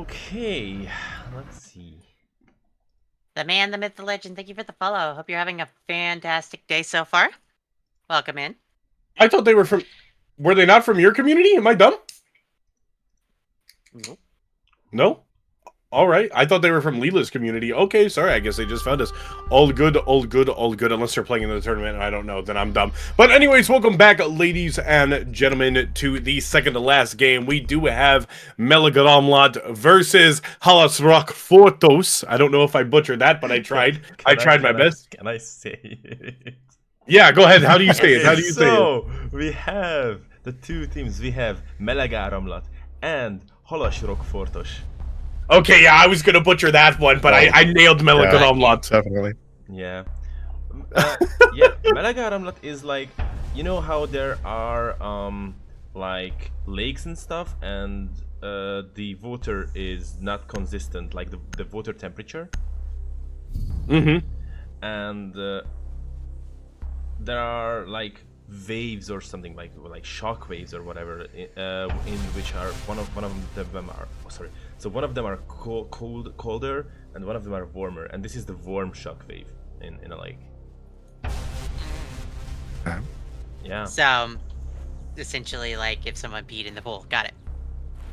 Okay, let's see. The man, the myth, the legend, thank you for the follow. Hope you're having a fantastic day so far. Welcome in. I thought they were from... Were they not from your community? Am I dumb? Nope. No? Alright, I thought they were from Leela's community. Okay, sorry, I guess they just found us. All good, all good, all good. Unless they're playing in the tournament and I don't know, then I'm dumb. But anyways, welcome back, ladies and gentlemen, to the second to last game. We do have Melagramlat versus Halasrock Fortos. I don't know if I butchered that, but I tried. I tried my best. Can I say it? Yeah, go ahead. How do you say it? How do you say it? So, we have the two teams. We have Melagramlat and Halasrock Fortos. Okay, yeah, I was gonna butcher that one, but I nailed Melagramlat. Definitely. Yeah. Yeah, Melagramlat is like, you know how there are like lakes and stuff, and the water is not consistent, like the water temperature. Mm-hmm. And there are like waves or something, like shock waves or whatever, in which are one of them are so one of them are colder and one of them are warmer, and this is the warm shock wave in a lake. Yeah. So, essentially, like if someone peed in the pool. Got it.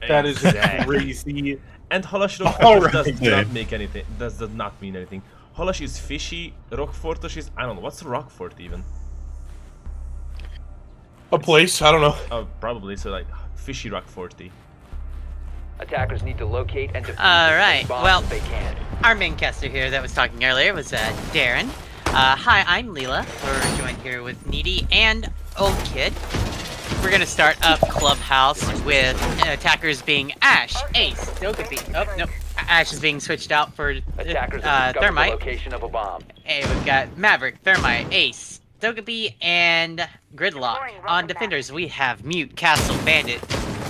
That is crazy. And Halasrock Alright, does not make anything. Does not mean anything. Halash is fishy. Rockfortos is, I don't know, what's Rockfort even? A place, I don't know. Oh, probably, so like fishy Rockforty. Attackers need to locate and defuse Alright, bombs well, if they can. our main caster here that was talking earlier was Darren. Hi, I'm Leela. We're joined here with Needy and Old Kid. We're gonna start up Clubhouse with attackers being Ash, Ace, Dogaby. Oh, no. Ash is being switched out for Attackers have discovered the Thermite. location of a bomb. Hey, we've got Maverick, Thermite, Ace, Dogaby, and Gridlock. On defenders, we have Mute, Castle, Bandit,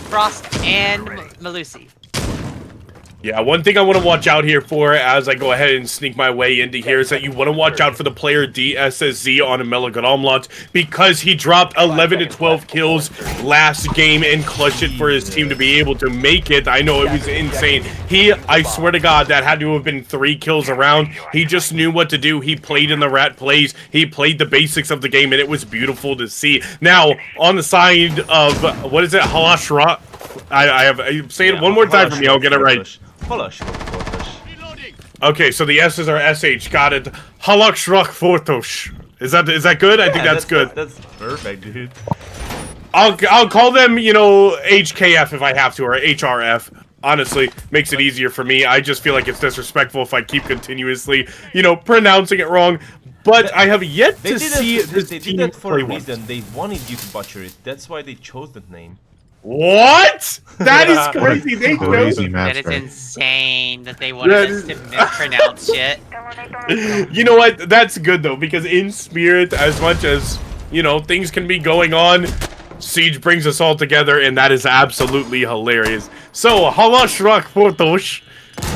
Frost, and Malusi. Yeah, one thing I want to watch out here for as I go ahead and sneak my way into here is that you want to watch out for the player DSSZ on Melagramlat because he dropped 11 to 12 kills last game and clutched it for his team to be able to make it. I know it was insane. I swear to God, that had to have been 3 kills around. He just knew what to do. He played in the rat plays. He played the basics of the game, and it was beautiful to see. Now, on the side of, what is it, Halasrock? Say it one more time for me, I'll get it right. Okay, so the S's are SH. Got it. Halasrock Fortos. Is that good? I think that's good. That's perfect, dude. I'll call them, you know, HKF if I have to, or HRF. Honestly, makes it easier for me. I just feel like it's disrespectful if I keep continuously, you know, pronouncing it wrong. But I have yet to see this They team did that for play a one. reason. They wanted you to butcher it. That's why they chose that name. What? That is crazy. They Crazy chose. match, That is right? insane that they wanted us to mispronounce shit. You know what? That's good though, because in spirit, as much as, you know, things can be going on, Siege brings us all together, and that is absolutely hilarious. So, Halasrock Fortos.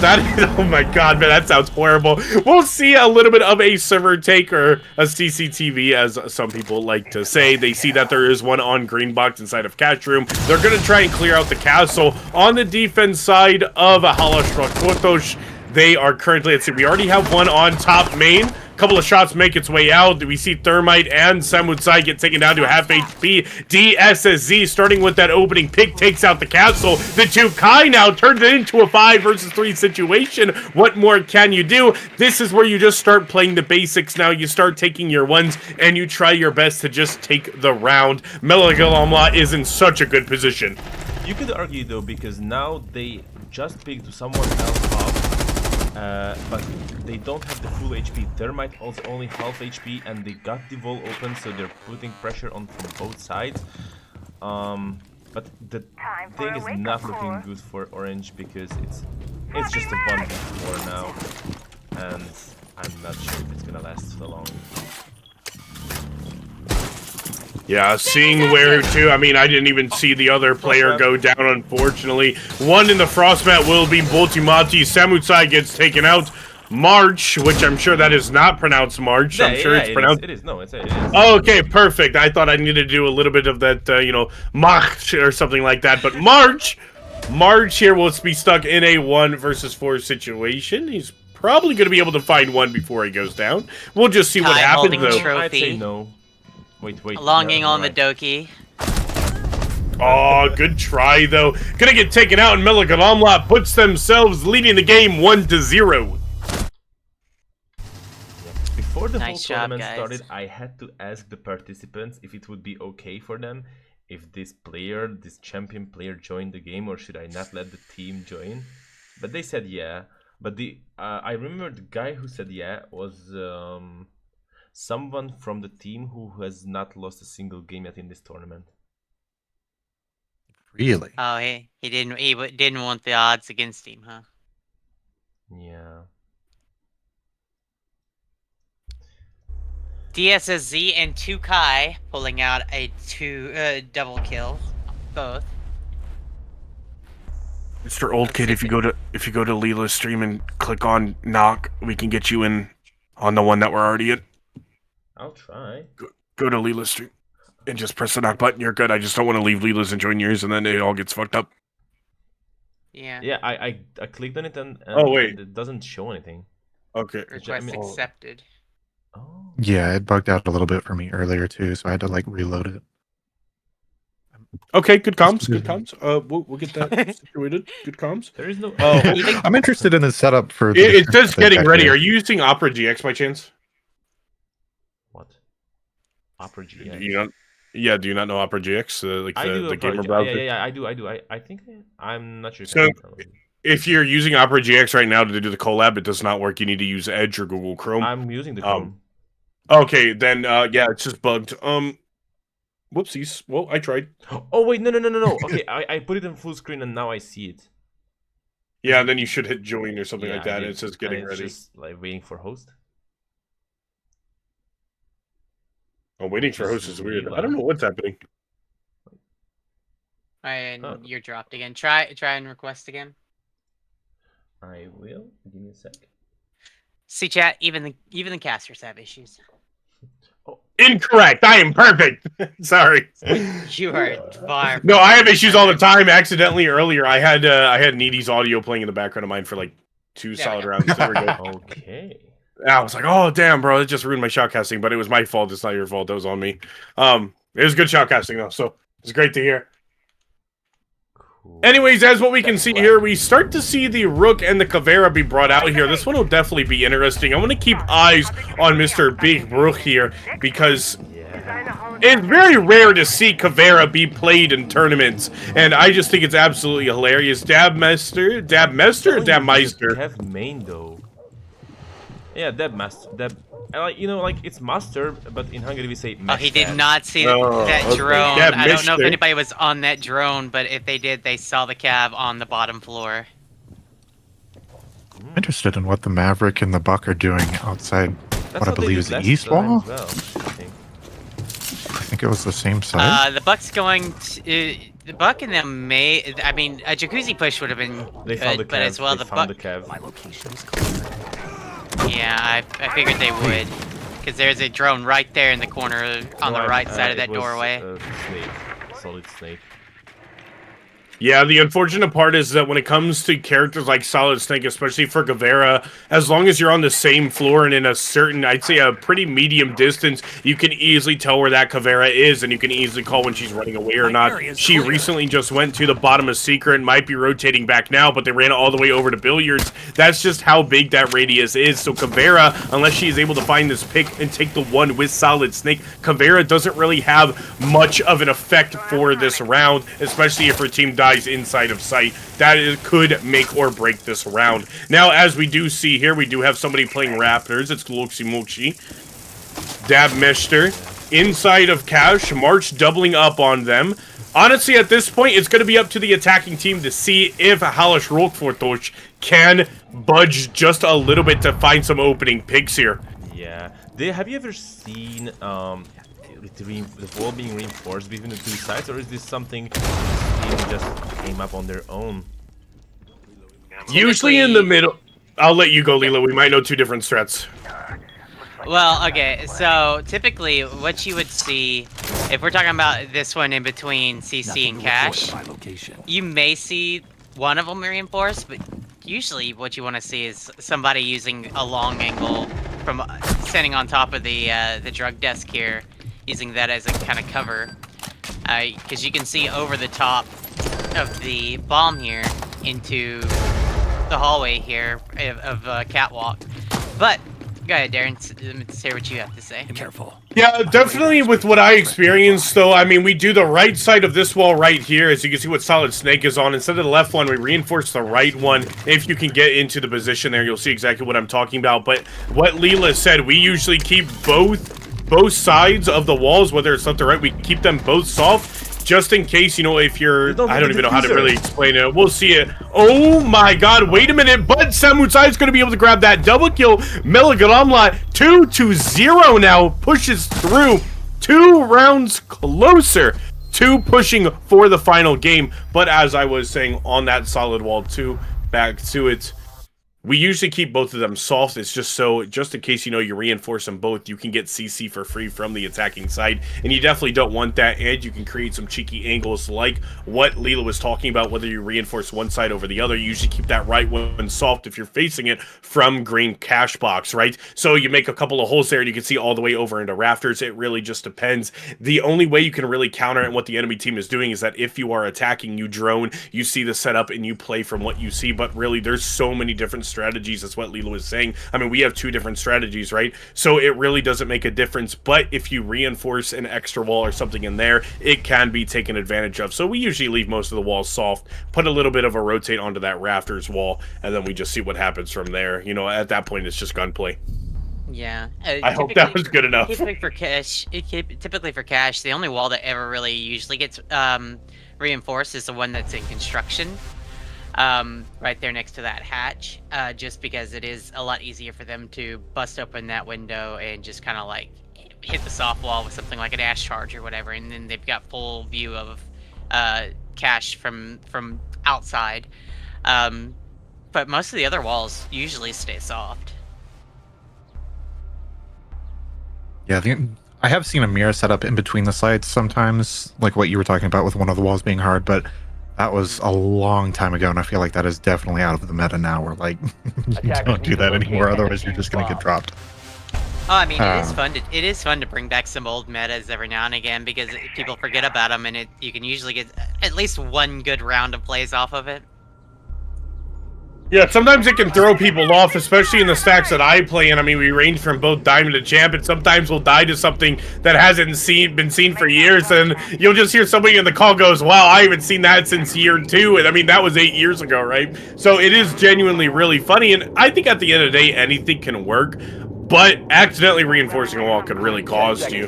That is, oh my god, man, that sounds horrible. We'll see a little bit of a server take, or a CCTV, as some people like to say. They see that there is one on green box inside of Cash Room. They're going to try and clear out the castle. On the defense side of Halasrock Fortos, they are currently, let's see, we already have one on top main. Couple of shots make its way out. We see Thermite and Samutsai get taken down to half HP. DSSZ starting with that opening pick takes out the castle. The 2 Kai now turns it into a 5 versus 3 situation. What more can you do? This is where you just start playing the basics now. You start taking your ones and you try your best to just take the round. Melagramlat is in such a good position. You could argue though, because now they just picked someone else up. But they don't have the full HP. Thermite also only half HP, and they got the wall open, so they're putting pressure on from both sides. But the thing is not looking good for Orange because it's just a 1v4 now, and I'm not sure if it's gonna last so long. Yeah, seeing where to, I mean, I didn't even see the other player go down, unfortunately. One in the Frostmat will be Boltimati. Samutsai gets taken out. March, which I'm sure that is not pronounced March. I'm sure it's pronounced. It is. No, it is. Okay, perfect. I thought I needed to do a little bit of that, you know, March or something like that. But March Marge here will be stuck in a 1 versus 4 situation. He's probably going to be able to find one before he goes down. We'll just see what Kai happens, holding though. trophy. I'd say no. Wait. Longing no, on right. the Doki. Oh, good try, though. Gonna get taken out, and Milligan Omlot puts themselves leading the game 1-0. Before the Nice whole job, tournament guys. started, I had to ask the participants if it would be okay for them if this player, this champion player, joined the game, or should I not let the team join? But they said yeah. But I remember the guy who said yeah was someone from the team who has not lost a single game yet in this tournament. Really? Oh, he didn't want the odds against him, huh? Yeah. DSSZ and 2Kai pulling out a double kill, both. Mr. Old Kid, if you go to Leela's stream and click on knock, we can get you in on the one that we're already in. I'll try. Go to Leela's stream and just press the knock button. You're good. I just don't want to leave Leela's and join yours, and then it all gets fucked up. Yeah. Yeah, I clicked on it and Oh, wait. it doesn't show anything. Okay. Request mean- accepted. Oh. Yeah, it bugged out a little bit for me earlier too, so I had to like reload it. Okay. Good comms. Good comms. We'll get that situated. Good comms. There is no. I'm interested in the setup for. It says getting ready. Are you using Opera GX by chance? What? Opera G. Do you not? Yeah. Do you not know Opera GX? Like I do the gamer Opera browser. G. Yeah, I do. I think I'm not sure. If So- I can tell you. If you're using Opera GX right now to do the collab, it does not work. You need to use Edge or Google Chrome. I'm using the Chrome. Okay, then yeah, it's just bugged. Whoopsies. Well, I tried. Oh wait, no. Okay, I put it in full screen and now I see it. Yeah, and then you should hit join or something Yeah, like I that, and did. it says And getting it's ready. Just like waiting for host. Oh, waiting for host is weird. I don't know what's happening. And Oh. you're dropped again. Try and request again. I will. Give me a sec. See, chat. Even the casters have issues. Incorrect. I am perfect. Sorry. You are far. No, I have issues all the time. Accidentally earlier, I had Needy's audio playing in the background of mine for like 2 There we solid go. rounds. There we go. Okay. I was like, oh damn, bro, it just ruined my shoutcasting, but it was my fault. It's not your fault. That was on me. It was good shoutcasting though, so it's great to hear. Cool. Anyways, as what we can see here, we start to see the Rook and the Caveira be brought out here. This one will definitely be interesting. I want to keep eyes on Mr. Big Rook here because Yeah. it's very rare to see Caveira be played in tournaments, and I just think it's absolutely hilarious. Dabmeister, or Dabmeister? Have main though. Yeah, Dabmaster. Like it's master, but in Hungary we say. Oh, he did Mester. not see Oh, that okay. drone. Yeah, I don't know if Mister. anybody was on that drone, but if they did, they saw the cav on the bottom floor. I'm interested in what the Maverick and the Buck are doing outside That's what I what they believe did is the last east time wall. as well, I think. I think it was the same side. The Buck's going to, the Buck and them may. I mean, a jacuzzi push would have been They found the good, but Cav. as well They the found Buck. the Cav. Yeah, I figured they would, because there's a drone right there in the corner on the right side of that doorway. Snake. Solid snake. Yeah, the unfortunate part is that when it comes to characters like Solid Snake, especially for Caveira, as long as you're on the same floor and in a certain, I'd say a pretty medium distance, you can easily tell where that Caveira is, and you can easily call when she's running away or not. She recently just went to the bottom of Secret, might be rotating back now, but they ran all the way over to Billiards. That's just how big that radius is. So Caveira, unless she is able to find this pick and take the one with Solid Snake, Caveira doesn't really have much of an effect for this round, especially if her team dies inside of sight. That could make or break this round. Now, as we do see here, we do have somebody playing Raptors. It's Gluxy Mochi. Dabmeister inside of Cash. March doubling up on them. Honestly, at this point, it's going to be up to the attacking team to see if Halish Rockfortosh can budge just a little bit to find some opening picks here. Yeah. Have you ever seen the wall being reinforced between the two sides, or is this something this team just came up on their own? Usually in the middle. I'll let you go, Leela. We might know 2 different strats. Well, okay, so typically what you would see, if we're talking about this one in between CC and Cash, you may see one of them reinforced, but usually what you want to see is somebody using a long angle from standing on top of the drug desk here, using that as a kind of cover, because you can see over the top of the bomb here into the hallway here of Catwalk. But go ahead, Darren. Let's hear what you have to say. Careful. Yeah, definitely with what I experienced, though. I mean, we do the right side of this wall right here, as you can see what Solid Snake is on. Instead of the left one, we reinforce the right one. If you can get into the position there, you'll see exactly what I'm talking about. But what Leela said, we usually keep both sides of the walls, whether it's left or right, we keep them both soft. Just in case, you know, if you're... I don't even know how to really explain it. We'll see it. Oh my god, wait a minute. But Samutsai is going to be able to grab that double kill. Melagalamla 2-0 now. Pushes through. 2 rounds closer to pushing for the final game. But as I was saying, on that solid wall too, back to it. We usually keep both of them soft. It's just so, just in case, you know, you reinforce them both, you can get CC for free from the attacking side. And you definitely don't want that. And you can create some cheeky angles like what Leela was talking about, whether you reinforce one side over the other. You usually keep that right one soft if you're facing it from green cash box, right? So you make a couple of holes there and you can see all the way over into rafters. It really just depends. The only way you can really counter it and what the enemy team is doing is that if you are attacking, you drone, you see the setup and you play from what you see. But really, there's so many different strategies. That's what Leela was saying. I mean, we have 2 different strategies, right? So it really doesn't make a difference. But if you reinforce an extra wall or something in there, it can be taken advantage of. So we usually leave most of the walls soft, put a little bit of a rotate onto that rafters wall, and then we just see what happens from there. You know, at that point, it's just gunplay. Yeah. I hope that was good enough. Typically for cash, the only wall that ever really usually gets reinforced is the one that's in construction. Right there next to that hatch, just because it is a lot easier for them to bust open that window and just kind of like hit the soft wall with something like an ash charge or whatever, and then they've got full view of cache from outside. But most of the other walls usually stay soft. Yeah, I have seen a mirror set up in between the sites sometimes, like what you were talking about with one of the walls being hard, but that was a long time ago, and I feel like that is definitely out of the meta now. We're like, you don't do that anymore, otherwise you're just going to get dropped. Oh, I mean, it is fun to bring back some old metas every now and again, because people forget about them, and you can usually get at least one good round of plays off of it. Yeah, sometimes it can throw people off, especially in the stacks that I play in. I mean, we range from both Diamond to Champ, and sometimes we'll die to something that hasn't been seen for years, and you'll just hear somebody in the call goes, wow, I haven't seen that since year 2, and I mean, that was 8 years ago, right? So it is genuinely really funny, and I think at the end of the day, anything can work, but accidentally reinforcing a wall could really cost you.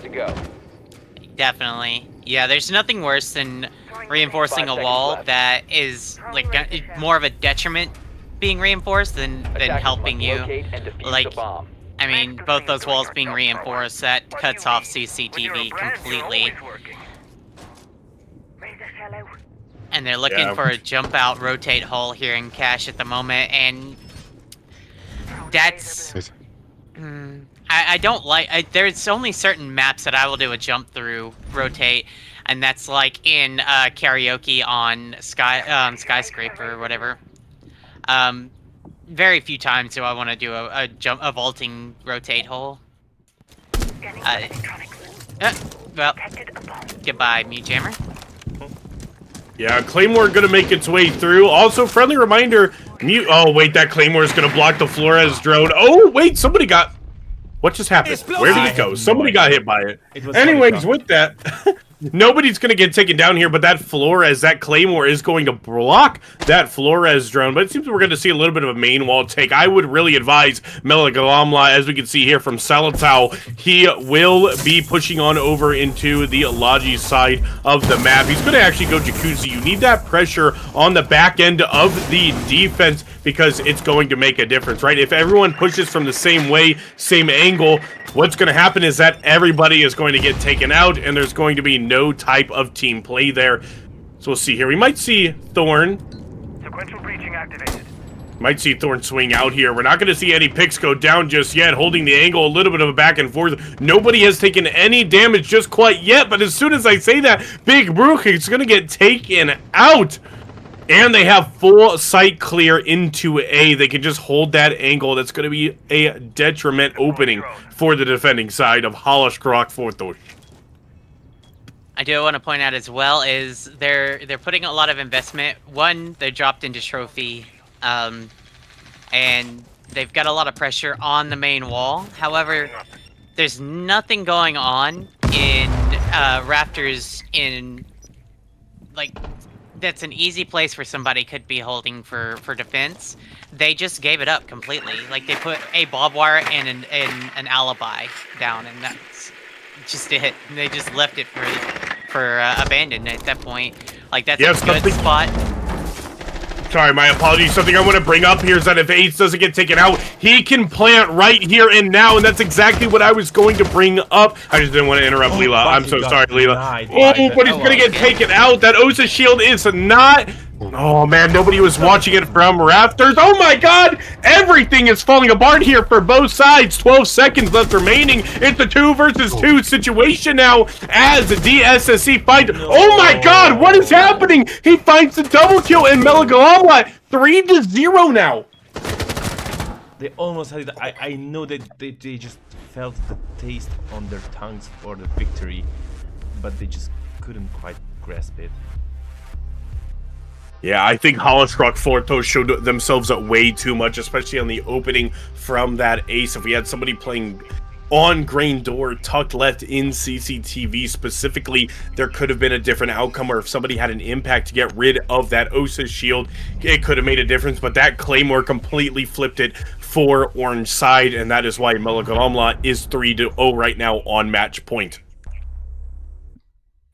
Definitely. Yeah, there's nothing worse than reinforcing a wall that is, like, more of a detriment being reinforced than helping you. Like, I mean, both those walls being reinforced, that cuts off CCTV completely. And they're looking for a jump out, rotate hole here in cache at the moment, and that's... I don't like... there's only certain maps that I will do a jump through, rotate, and that's like in karaoke on Skyscraper or whatever. Very few times do I want to do a vaulting rotate hole. Well, goodbye, Mute Jammer. Yeah, Claymore gonna make its way through. Also, friendly reminder, oh wait, that Claymore is gonna block the Flores drone. Oh wait, somebody got... What just happened? Where did it go? Somebody got hit by it. Anyways, with that... Nobody's going to get taken down here, but that Flores, that Claymore is going to block that Flores drone. But it seems we're going to see a little bit of a main wall take. I would really advise Melagalamla, as we can see here from Salatau, he will be pushing on over into the Leauge side of the map. He's going to actually go Jacuzzi. You need that pressure on the back end of the defense because it's going to make a difference, right? If everyone pushes from the same way, same angle, what's going to happen is that everybody is going to get taken out, and there's going to be no type of team play there. So we'll see here. We might see Thorn. Sequential breaching activated. Might see Thorn swing out here. We're not going to see any picks go down just yet, holding the angle, a little bit of a back and forth. Nobody has taken any damage just quite yet, but as soon as I say that, Big Brook is going to get taken out. And they have full sight clear into A. They can just hold that angle. That's going to be a detriment opening for the defending side of Halaskroq Fortos. I do want to point out as well is they're putting a lot of investment. One, they dropped into trophy, and they've got a lot of pressure on the main wall. However, there's nothing going on in Raptors in like that's an easy place where somebody could be holding for defense. They just gave it up completely. Like they put a barbed wire and an alibi down, and that's just it. And they just left it for abandoned at that point. Like that's a good spot. Sorry, my apologies. Something I want to bring up here is that if Ace doesn't get taken out, he can plant right here and now, and that's exactly what I was going to bring up. I just didn't want to interrupt Leela. I'm so sorry, Leela. Oh, but he's going to get taken out. That Osa shield is not... Oh, man, nobody was watching it from Rafters. Oh, my God. Everything is falling apart here for both sides. 12 seconds left remaining. It's a 2 versus 2 situation now as the DSSC fight. Oh, my God. What is happening? He finds the double kill in Melagalamla. 3-0 now. They almost had it. I know that they just felt the taste on their tongues for the victory, but they just couldn't quite grasp it. Yeah, I think Halaskroq Fortos showed themselves up way too much, especially on the opening from that ace. If we had somebody playing on grain door, tucked left in CCTV specifically, there could have been a different outcome, or if somebody had an impact to get rid of that Osa shield, it could have made a difference, but that Claymore completely flipped it for Orange side, and that is why Melagalamla is 3-0 right now on match point.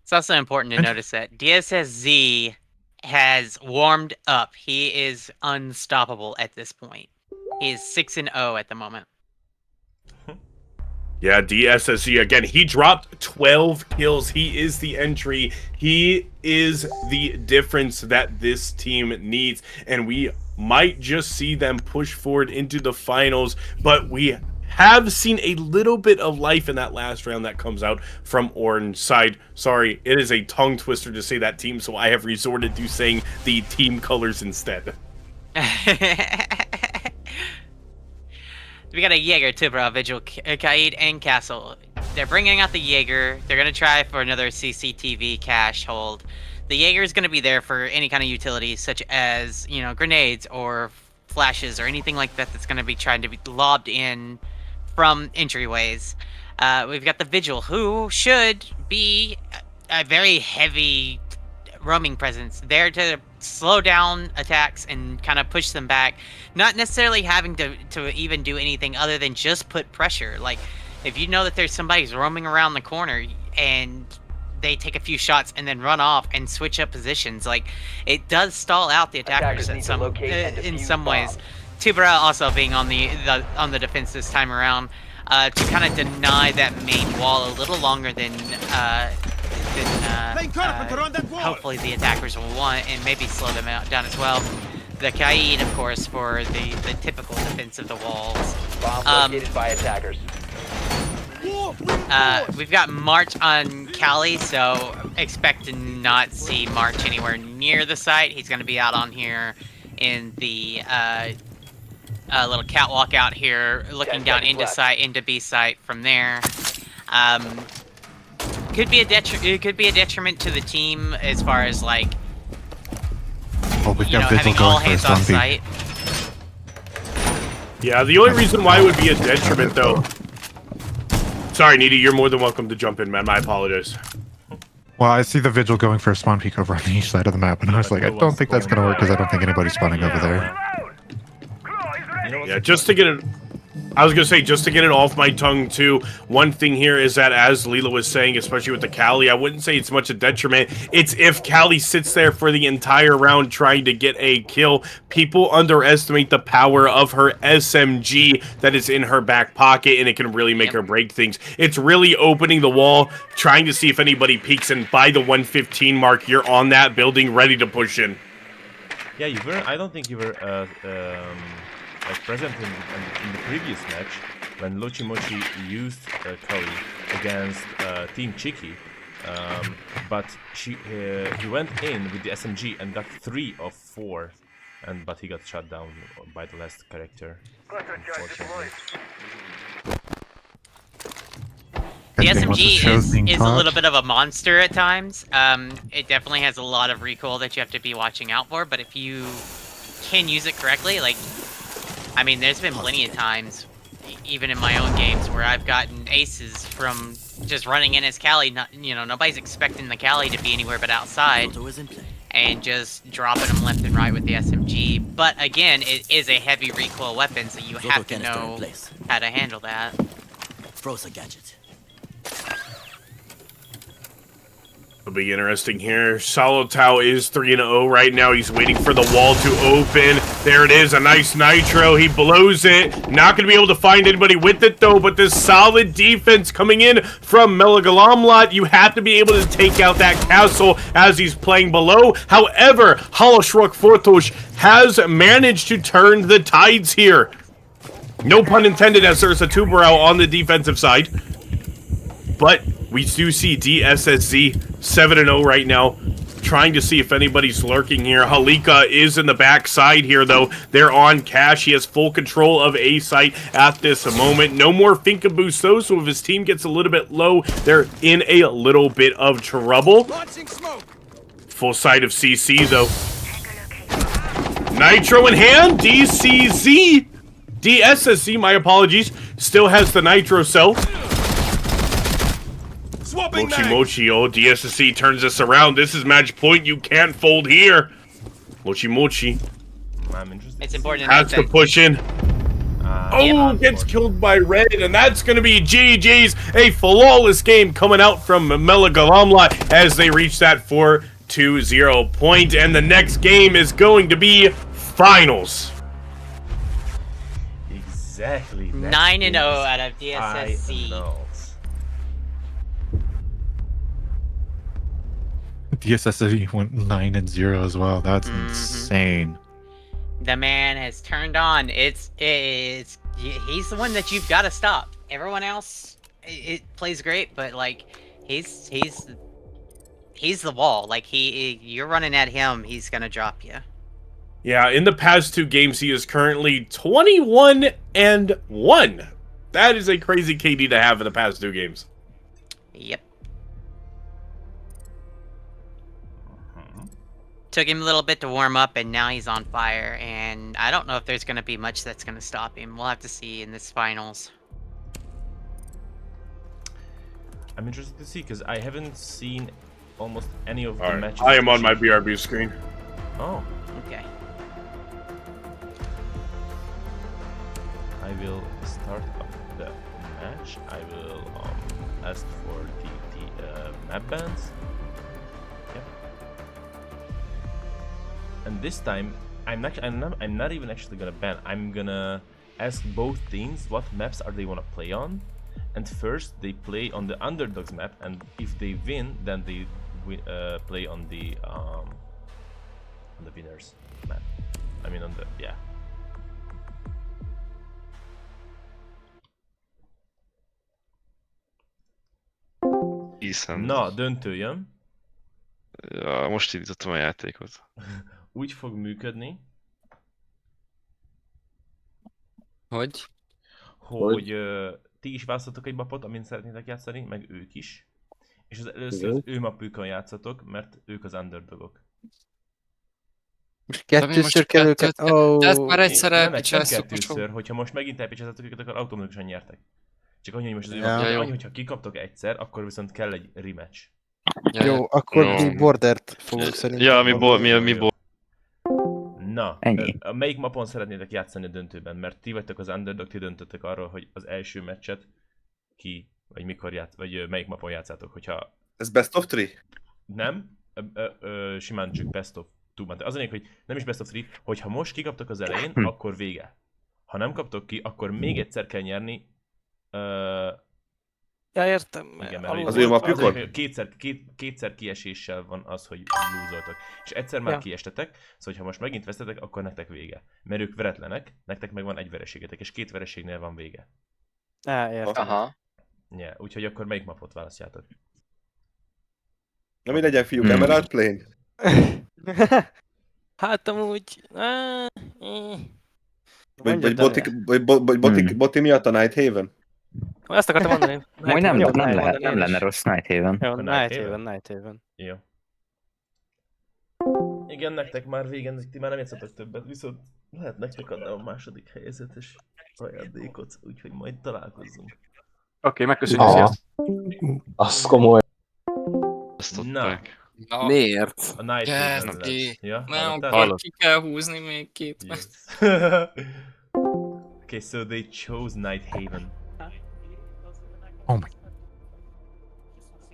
It's also important to notice that DSSZ has warmed up. He is unstoppable at this point. He is 6-0 at the moment. Yeah, DSSG again. He dropped 12 kills. He is the entry. He is the difference that this team needs, and we might just see them push forward into the finals, but we have seen a little bit of life in that last round that comes out from Orange side. Sorry, it is a tongue twister to say that team, so I have resorted to saying the team colors instead. We got a Jaeger, Tubra, Vigil, Kaid, and Castle. They're bringing out the Jaeger. They're going to try for another CCTV cache hold. The Jaeger is going to be there for any kind of utility, such as, you know, grenades or flashes or anything like that that's going to be trying to be lobbed in from entryways. We've got the Vigil, who should be a very heavy roaming presence, there to slow down attacks and kind of push them back, not necessarily having to even do anything other than just put pressure. Like, if you know that there's somebody's roaming around the corner and they take a few shots and then run off and switch up positions, like, it does stall out the attackers in some ways. Tubera also being on the defense this time around, to kind of deny that main wall a little longer than hopefully the attackers will want, and maybe slow them down as well. The Kaid, of course, for the typical defense of the walls. Bomb located by attackers. We've got March on Cali, so expect to not see March anywhere near the site. He's going to be out on here in the little catwalk out here, looking down into site, into B site from there. Could be a detriment to the team as far as, like, having all hands on site. Yeah, the only reason why it would be a detriment, though. Sorry, Needy, you're more than welcome to jump in, man. My apologies. Well, I see the Vigil going for a spawn peek over on the east side of the map, and I was like, I don't think that's going to work because I don't think anybody's spawning over there. Yeah, just to get it... I was going to say, just to get it off my tongue, too, one thing here is that, as Leela was saying, especially with the Cali, I wouldn't say it's much a detriment. It's if Cali sits there for the entire round trying to get a kill. People underestimate the power of her SMG that is in her back pocket, and it can really make her break things. It's really opening the wall, trying to see if anybody peeks, and by the 115 mark, you're on that building, ready to push in. Yeah, you were. I don't think you were present in the previous match when Lochimochi used Kali against Team Chiki. But he went in with the SMG and got 3 of 4, but he got shot down by the last character. Cluster charge Unfortunately. deployed. The Catching what the show's being SMG is a taught. little bit of a monster at times. It definitely has a lot of recoil that you have to be watching out for, but if you can use it correctly, like, I mean, there's been plenty of times, even in my own games, where I've gotten aces from just running in as Callie. Nobody's expecting the Callie to be anywhere but outside, and just dropping them left and right with the SMG. But again, it is a heavy recoil weapon, so you have to know how to handle that. Froze a gadget. It'll be interesting here. Solotau is 3-0 right now. He's waiting for the wall to open. There it is, a nice nitro. He blows it. Not going to be able to find anybody with it, though, but this solid defense coming in from Melagalamlat. You have to be able to take out that castle as he's playing below. However, Haloshruk Fortosh has managed to turn the tides here. No pun intended, as there's a Tuberau on the defensive side. But we do see DSSZ 7-0 right now, trying to see if anybody's lurking here. Halika is in the back side here, though. They're on Cash. He has full control of A site at this moment. No more Finka boost, though, so if his team gets a little bit low, they're in a little bit of trouble. Full side of CC, though. Nitro in hand. DSSC, my apologies, still has the Nitro cell. Mochi, oh, DSSC turns this around. This is match point. You can't fold here. Mochi. I'm interested. It's important Has to push in. Yeah. Gets killed by Red, and that's going to be GG's. A flawless game coming out from Melagalamla as they reach that 4-2-0 point. And the next game is going to be finals. Exactly. 9-0 out of DSSC. Finals. DSSC went 9-0 as well. That's insane. The man has turned on. He's the one that you've got to stop. Everyone else, it plays great, but like he's the wall. Like you're running at him, he's gonna drop you. Yeah, in the past 2 games, he is currently 21-1. That is a crazy KD to have in the past 2 games. Yep. Took him a little bit to warm up, and now he's on fire. And I don't know if there's going to be much that's going to stop him. We'll have to see in this finals. I'm interested to see, because I haven't seen almost any of the Alright, matches. I am on my BRB screen. Oh, Okay. I will start up the match. I will ask for the map bans. Yep. And this time, I'm not even actually gonna ban. I'm gonna ask both teams what maps are they wanna play on, and first they play on the underdogs map, and if they win, then they play on the winners map. I mean on the Hiszem. Na, döntő jön. Ja, most indítottam a játékot. Úgy fog működni, Hogy? hogy ti is választotok egy mapot, amin szeretnétek játszani, meg ők is. És először az ő mapjukon játszatok, mert ők az underdogok. Most kettőször kell őket... De ezt már egyszer Nem elpicselszük. kettőször, hogyha most megint elpicseltetek őket, akkor automatikusan nyertek. Csak annyi, hogy most az ő Ja. mapjuk, Ja, jó. annyi, hogyha kikaptok egyszer, akkor viszont kell egy rematch. Jó, akkor Jó. mi Bordert fogunk szerintem. Ja, mi Na, Ennyi. melyik mapon szeretnétek játszani a döntőben? Mert ti vagytok az underdog, ti döntöttek arról, hogy az első meccset ki, vagy mikor vagy melyik mapon játszátok, hogyha Ez best of 3? nem, simán csak best of 2. Az a lényeg, hogy nem is best of 3, hogyha most kikaptok az elején, akkor vége. Ha nem kaptok ki, akkor még egyszer kell nyerni. Ja, értem. Igen, mert Az ő mapjukon? hogy kétszer kieséssel van az, hogy lúzoltok. És egyszer már kiestetek, szóval ha most megint vesztetek, akkor nektek vége. Mert ők veretlenek, nektek meg van egy vereségetek, és 2 vereségnél van vége. Értem. Aha. Yeah, úgyhogy akkor melyik mapot választjátok? Na mi legyen, fiúk, Emerald Plane? Hát amúgy... Vagy Boti miatt a Night Haven? Azt akartam mondani. Majd nem, Night nem, Haven, lehet, én nem lenne is. rossz Night Haven. Jó, A Night Haven. Jó. Igen, nektek már végen, ti már nem játszatok többet, viszont lehet nektek adni a második helyezetes ajándékot, úgyhogy majd találkozzunk. Oké, megköszönjük, sziasztok. Az komoly. Azt Na, adták. Miért? a Night Haven Geszti. lesz. Ja, Nem, hallottál? akkor ki kell húzni még két. Yes. Okay, so they chose Night Haven. Oh my.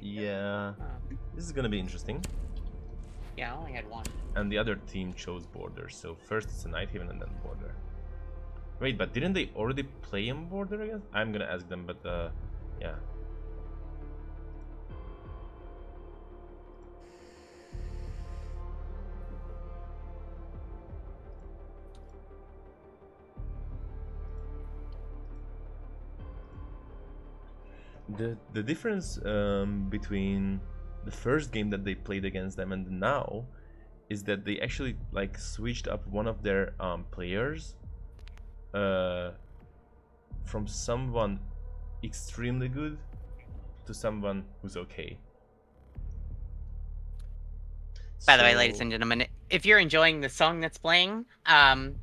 Yeah, this is gonna be interesting. Yeah, I only had one. And the other team chose Border, so first it's a Night Haven and then Border. Wait, but didn't they already play in Border again? I'm gonna ask them, but yeah. The difference between the first game that they played against them and now is that they actually like switched up one of their players from someone extremely good to someone who's okay. By the way, ladies and gentlemen, if you're enjoying the song that's playing,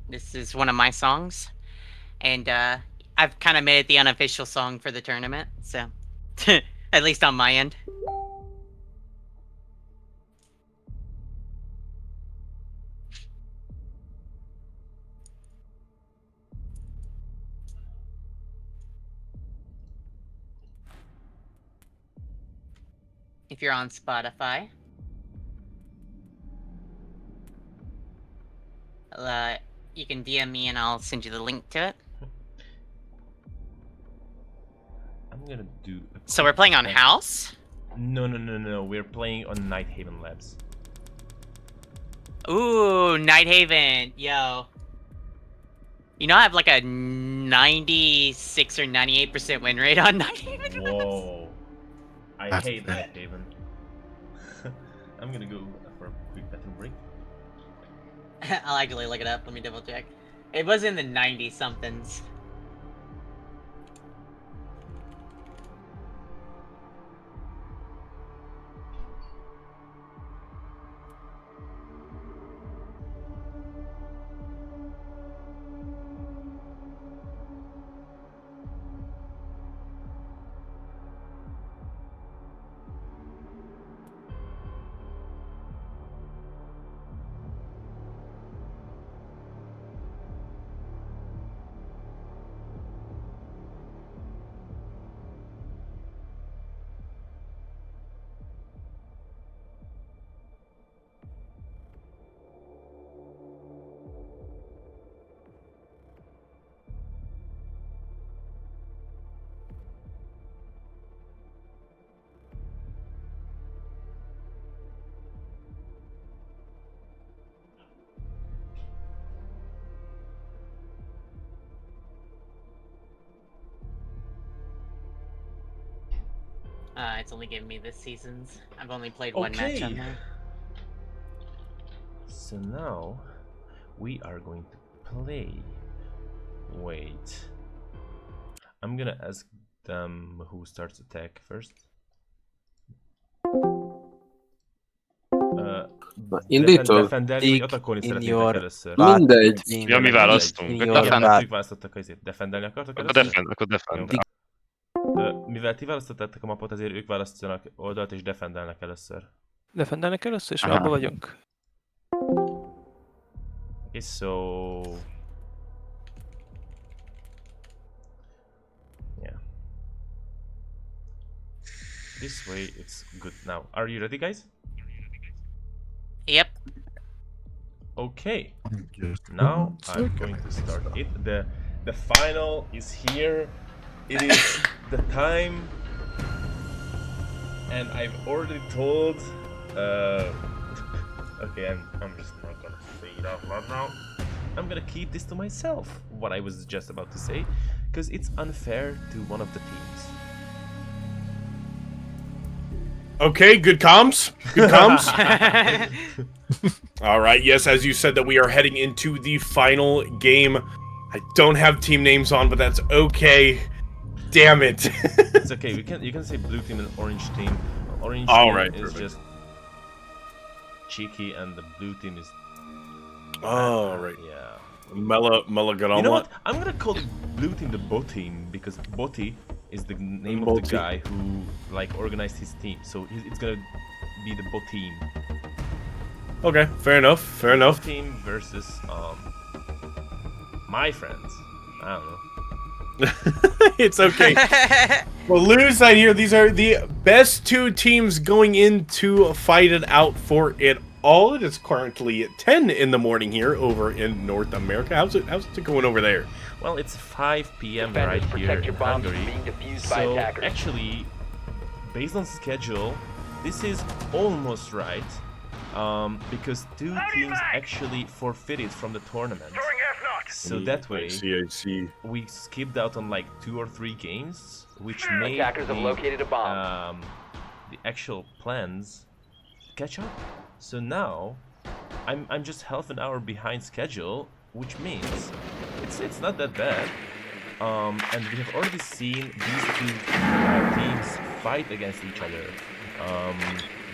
this is one of my songs, and I've kind of made it the unofficial song for the tournament, so at least on my end. If you're on Spotify, you can DM me and I'll send you the link to it. I'm gonna do. So we're playing on House? No. We're playing on Night Haven Labs. Ooh, Night Haven, yo. You know I have like a 96 or 98% win rate on Night Haven. Whoa. I hate Night Haven. I'm gonna go for a quick bathroom break. I'll actually look it up. Let me double check. It was in the 90 somethings. It's only given me this season's. I've only played one match on there. So now we are going to play. Wait. I'm gonna ask them who starts attack first. Indítod? Defendelni, vagy atakolni szeretnétek először? Mindegy. Ja, mi választunk. Ők választottak azért. Defendelni akartok először? Akkor defend. Mivel ti választottátok a mapot, azért ők választanak oldalt és defendelnek először. Defendelnek először, és abba vagyunk. Okay, so... Yeah. This way it's good now. Are you ready, guys? Yep. Okay. Now I'm going to start it. The final is here. It is the time, and I've already told. Okay, I'm just not gonna say it out loud now. I'm gonna keep this to myself. What I was just about to say, because it's unfair to one of the teams. Okay, good comms. Good comms. All right, yes, as you said that we are heading into the final game. I don't have team names on, but that's okay. Damn it. It's okay. You can say blue team and orange team. Orange All team right, is perfect. just cheeky, and the blue team is. All right. Yeah. Mela got on You know one. what? I'm gonna call the blue team the bot team because Botti is the name of the Botti. guy who like organized his team. So it's gonna be the bot team. Okay, fair enough. Fair enough. Bot team versus my friends. I don't know. It's okay. Well, lose side here. These are the best two teams going in to fight it out for it all. It is currently at 10 in the morning here over in North America. How's it going over there? Well, it's 5 p.m. Defenders, right here protect in your bombs from Hungary. being defused by So attackers. actually, based on schedule, this is almost right. Because two teams actually forfeited from the tournament. So that way, I see. we skipped out on like 2 or 3 games, which made Attackers have located a bomb. the actual plans catch up. So now, I'm just half an hour behind schedule, which means it's not that bad. And we have already seen these two teams fight against each other,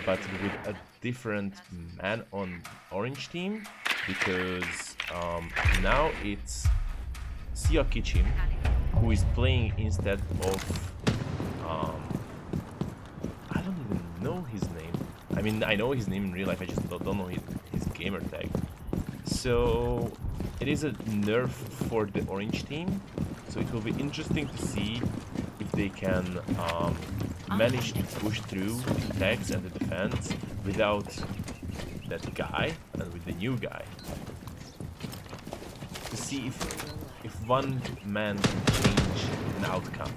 but with a different man on orange team, because now it's Siakichim who is playing instead of I don't even know his name. I mean, I know his name in real life, I just don't know his gamer tag. So it is a nerf for the orange team, so it will be interesting to see if they can manage to push through the attacks and the defense without that guy and with the new guy. To see if one man can change an outcome.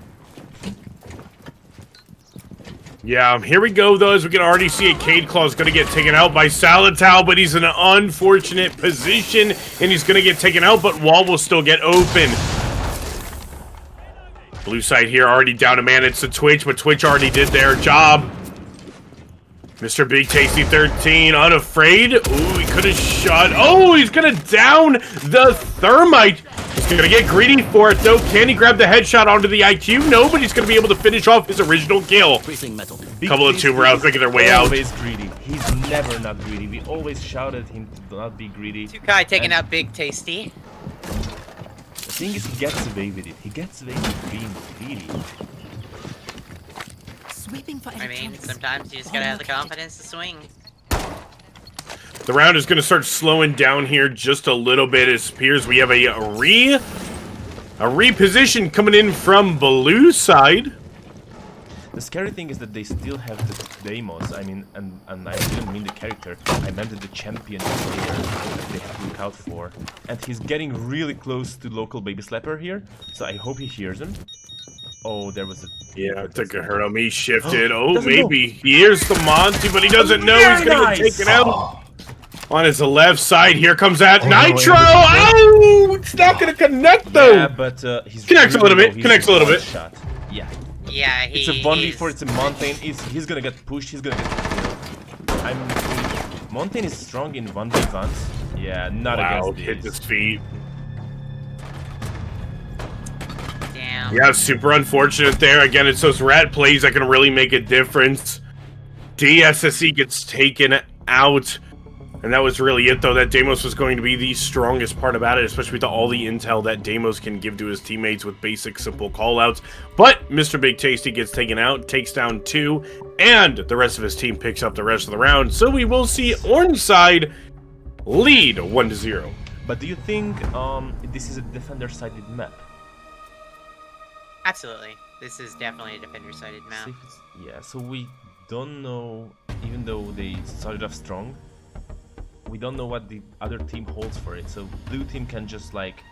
Yeah, here we go, though, as we can already see a Cade Claw is going to get taken out by Salatau, but he's in an unfortunate position, and he's going to get taken out, but Wall will still get open. Blue side here already down a man. It's the Twitch, but Twitch already did their job. Mr. Big Tasty 13, unafraid. Ooh, he could have shot. Oh, he's going to down the Thermite. He's going to get greedy for it, though. Can he grab the headshot onto the IQ? No, but he's going to be able to finish off his original kill. Couple of two rounds making their way out. Always greedy. He's never not greedy. We always shouted him to not be greedy. Tukai taking out Big Tasty. The thing is, he gets away with it. He gets away with being greedy. I mean, sometimes you just gotta have the confidence to swing. The round is going to start slowing down here just a little bit. It appears we have a reposition coming in from blue side. The scary thing is that they still have the demos. I mean, and I didn't mean the character. I meant the champion player that they have to look out for. And he's getting really close to local baby slapper here. So I hope he hears him. Oh, there was a... Yeah, I took a hurt on me. Shifted. Oh, Doesn't maybe. He hears the Monty, but he doesn't know he's going to get taken out. On his left side, here comes that Nitro! Oh, it's not going to connect, though. Yeah, but he's... Connects a little bit. He's Connects a little bit. Shot. Yeah. Yeah, It's a 1v4, it's a Montaigne. He's gonna get pushed, he's gonna get killed. Montaigne is strong in 1v1s. Yeah, not against hit these. his feet. Damn. Yeah, super unfortunate there. Again, it's those rat plays that can really make a difference. DSSE gets taken out. And that was really it, though. That Deimos was going to be the strongest part about it, especially with all the intel that Deimos can give to his teammates with basic, simple callouts. But Mr. Big Tasty gets taken out, takes down 2, and the rest of his team picks up the rest of the round. So we will see Orange side lead 1-0. But do you think this is a defender-sided map? Absolutely. This is definitely a defender-sided map. Yeah, so we don't know, even though they started off strong, we don't know what the other team holds for it. So blue team can just like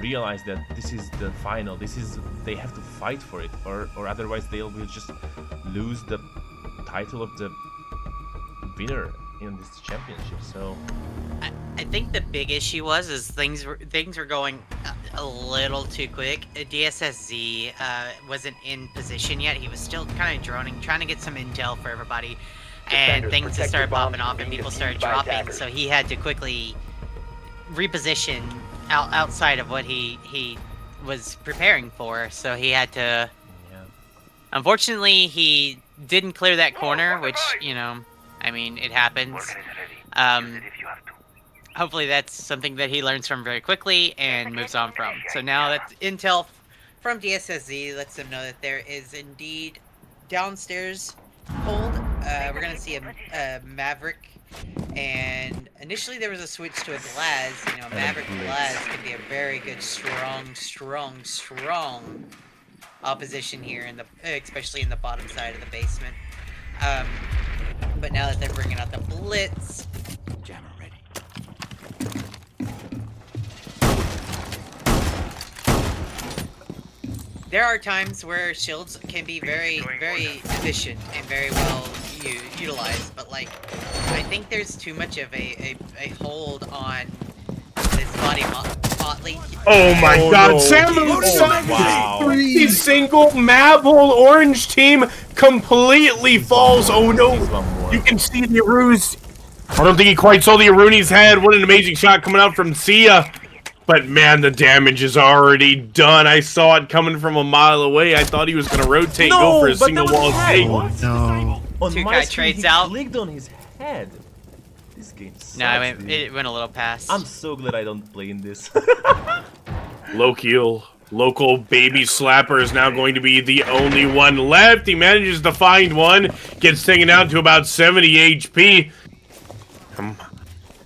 realize that this is the final. They have to fight for it, or otherwise they will just lose the title of the winner in this championship. So I think the big issue is things were going a little too quick. DSSZ wasn't in position yet. He was still kind of droning, trying to get some intel for everybody, and Defenders, things just protect started your bombs popping off from and being people started defused by dropping. attackers. So he had to quickly reposition outside of what he was preparing for. So he had to. Yeah. Unfortunately, he didn't clear that corner, which, you know, I mean, it happens. Hopefully that's something that he learns from very quickly and moves on from. So now that intel from DSSZ lets them know that there is indeed downstairs hold. We're going to see a Maverick, and initially there was a switch to a Glaz. You know, Maverick Glaz could be a very good, strong opposition here, in the especially in the bottom side of the basement. But now that they're bringing out the Blitz, Jammer ready. there are times where shields can be very efficient and very well utilized, but like, I think there's too much of a hold on this body motley. Oh my god, no. Samu! Wow. Every single Mavhole orange team completely falls. Oh no! You can see the Arus. I don't think he quite saw the Aruni's head. What an amazing shot coming out from Sia. But man, the damage is already done. I saw it coming from a mile away. I thought he was going to rotate, go for a single wall take. What? No. On Two my guy screen, trades he out. clicked on his head. This game sucks, No, dude. it went a little past. I'm so glad I don't play in this. Lokiel, local baby slapper, is now going to be the only one left. He manages to find one, gets taken down to about 70 HP.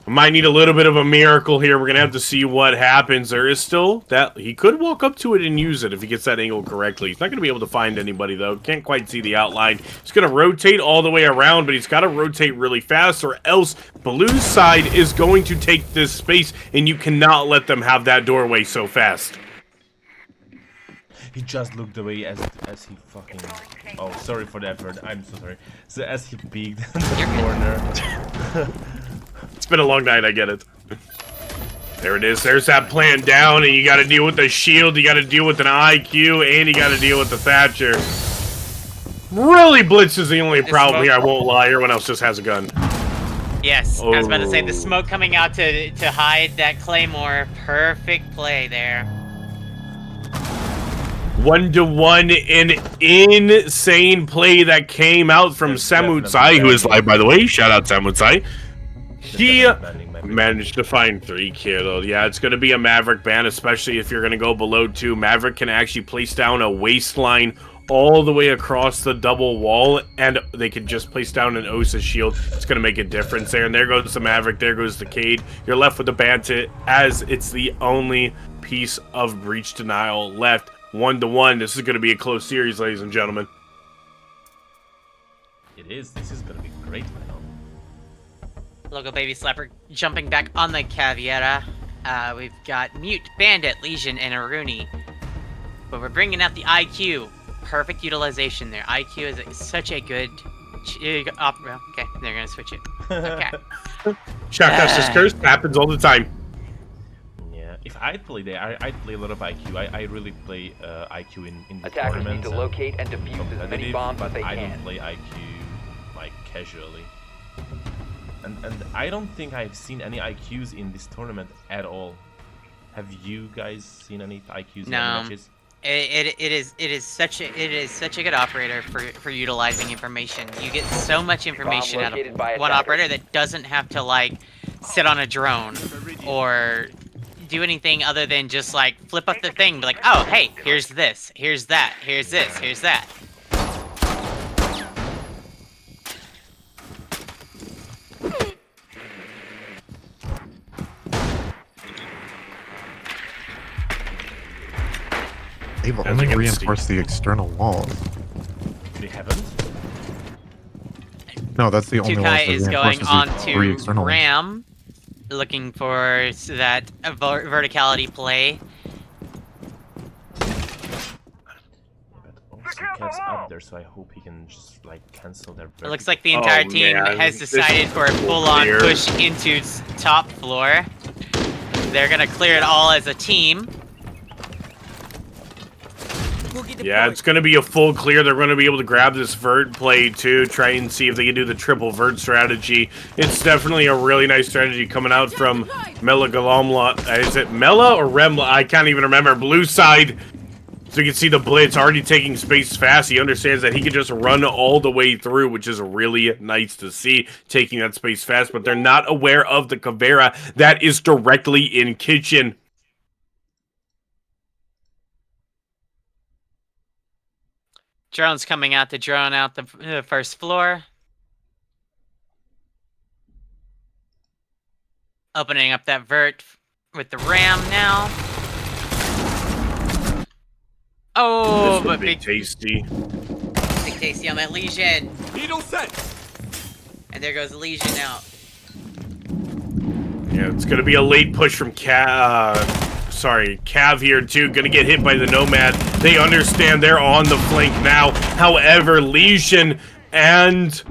Might need a little bit of a miracle here. We're gonna have to see what happens. There is still that he could walk up to it and use it if he gets that angle correctly. He's not gonna be able to find anybody though. Can't quite see the outline. He's gonna rotate all the way around, but he's got to rotate really fast, or else Blue's side is going to take this space, and you cannot let them have that doorway so fast. He just looked away as he fucking. Oh, sorry for the effort. I'm so sorry. So as he peeked in the corner. It's been a long night, I get it. There it is. There's that plant down, and you got to deal with the shield, you got to deal with an IQ, and you got to deal with the Thatcher. Really, Blitz is the only problem here, I won't lie. Everyone else just has a gun. Yes, I was about to say the smoke coming out to hide that Claymore. Perfect play there. 1-to-1, an insane play that came out from Samutsai, who is live, by the way. Shout out Samutsai. He managed to find 3 kills. Yeah, it's going to be a Maverick ban, especially if you're going to go below 2. Maverick can actually place down a waistline all the way across the double wall, and they can just place down an Osa shield. It's going to make a difference there. And there goes the Maverick, there goes the Cade. You're left with the Bandit, as it's the only piece of breach denial left. 1-to-1. This is going to be a close series, ladies and gentlemen. It is. This is going to be great now. Logo Baby Slapper jumping back on the Caveira. We've got Mute, Bandit, Legion, and Aruni. But we're bringing out the IQ. Perfect utilization there. IQ is such a good... okay, they're going to switch it. Okay. Shockcast's curse happens all the time. Yeah, if I'd play there, I'd play a lot of IQ. I really play IQ in the Attackers need tournaments to locate and defuse as many competitive, bombs as but they I can. don't play IQ like casually. And I don't think I've seen any IQs in this tournament at all. Have you guys seen any IQs in any matches? It is such a good operator for utilizing information. You get so much information out of one operator that doesn't have to like sit on a drone or do anything other than just like flip up the thing, be like, oh hey, here's this, here's that, here's this, here's that. They've only reinforced the external walls. They haven't? No, that's the only walls Tukai that is going reinforces on the 3 to external ones. Ram, looking for that verticality play. Kev's up there, so I hope he can just like cancel their. It looks like the entire team has decided for a full-on push into top floor. They're gonna clear it all as a team. Yeah, it's going to be a full clear. They're going to be able to grab this vert play, too. Try and see if they can do the triple vert strategy. It's definitely a really nice strategy coming out from Mela Galamla. Is it Mela or Remla? I can't even remember. Blue side. So you can see the blitz already taking space fast. He understands that he can just run all the way through, which is really nice to see, taking that space fast. But they're not aware of the Caveira that is directly in kitchen. Drone's coming out to drone out the first floor. Opening up that vert with the ram now. Oh, but big tasty. Big tasty on that Legion. Needle set. And there goes the Legion out. Yeah, it's gonna be a late push from Cav here too. Gonna get hit by the Nomad. They understand they're on the flank now. However, Legion and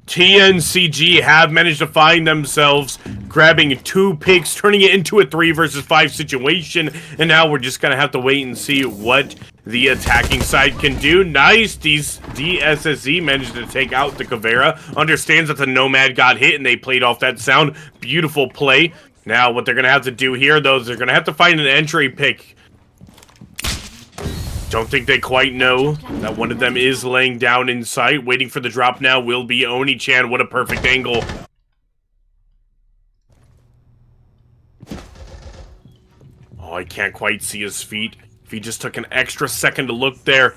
TNCG have managed to find themselves grabbing 2 picks, turning it into a 3 versus 5 situation. And now we're just gonna have to wait and see what the attacking side can do. Nice. These DSSZ managed to take out the Caveira. Understands that the Nomad got hit and they played off that sound. Beautiful play. Now, what they're going to have to do here, though, is they're going to have to find an entry pick. Don't think they quite know that one of them is laying down in sight. Waiting for the drop now will be Oni-chan. What a perfect angle. Oh, I can't quite see his feet. If he just took an extra second to look there.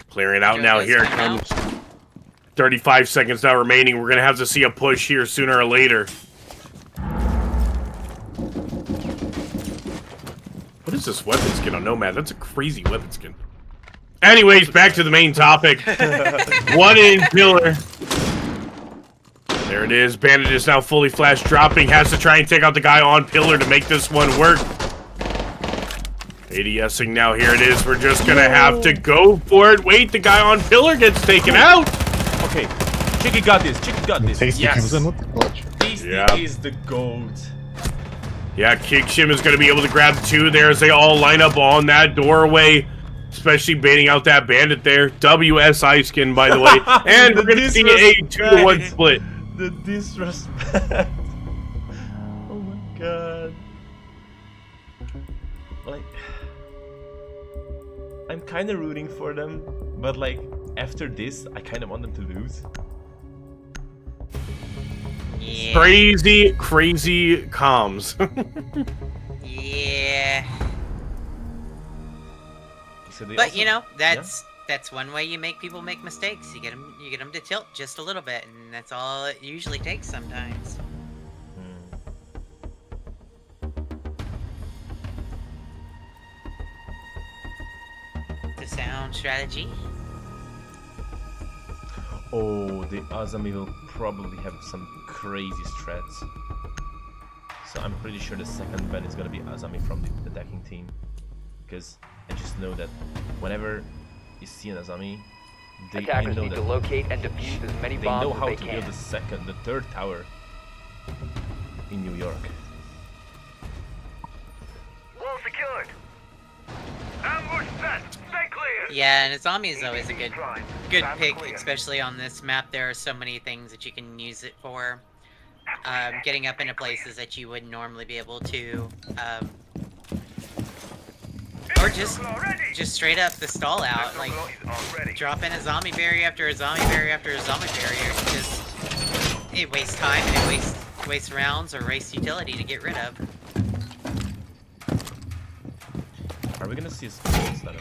Clearing it out now. Here it comes. 35 seconds now remaining. We're going to have to see a push here sooner or later. What is this weapon skin on Nomad? That's a crazy weapon skin. Anyways, back to the main topic. 1 in pillar. There it is. Bandit is now fully flash dropping. Has to try and take out the guy on pillar to make this one work. ADSing now. Here it is. We're just going to have to go for it. Wait, the guy on pillar gets taken out. Okay, Chicky got this. Chicky got this. Tasty comes in with the clutch. Tasty is the GOAT. Yeah, Kickshim is going to be able to grab 2 there as they all line up on that doorway. Especially baiting out that bandit there. WSI skin, by the way. And we're going to see a 2-1 split. The disrespect. Oh my god. Like, I'm kind of rooting for them, but like, after this, I kind of want them to lose. Yeah. Crazy comms. Yeah. So but also, you know, that's one way you make people make mistakes. You get them to tilt just a little bit, and that's all it usually takes sometimes. The sound strategy. Oh, the Azami will probably have some crazy strats. So I'm pretty sure the second ban is gonna be Azami from the attacking team. Because I just know that whenever you see an Azami, they know need that to locate and defuse as many they bombs know as how they to can. build the third tower in New York. Wall secured. Ambush set. Stay clear. Yeah, and Azami is always a good pick, especially on this map. There are so many things that you can use it for. Getting up into places that you wouldn't normally be able to. Or just straight up the stall out, like drop in a zombie barrier after a zombie barrier after a zombie barrier. Just it wastes time and it wastes rounds or wastes utility to get rid of. Are we gonna see a split instead of?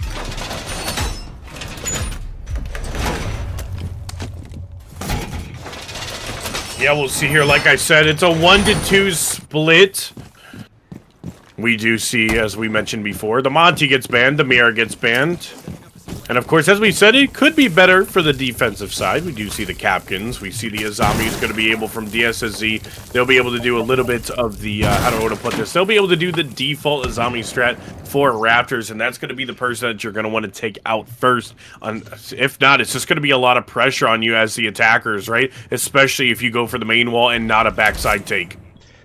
Yeah, we'll see here. Like I said, it's a 1-2 split. We do see, as we mentioned before, the Monty gets banned, the Mira gets banned. And of course, as we said, it could be better for the defensive side. We do see the Capkins. We see the Azami's going to be able, from DSSZ, they'll be able to do a little bit of the, I don't know how to put this, they'll be able to do the default Azami strat for Raptors, and that's going to be the person that you're going to want to take out first. If not, it's just going to be a lot of pressure on you as the attackers, right? Especially if you go for the main wall and not a backside take.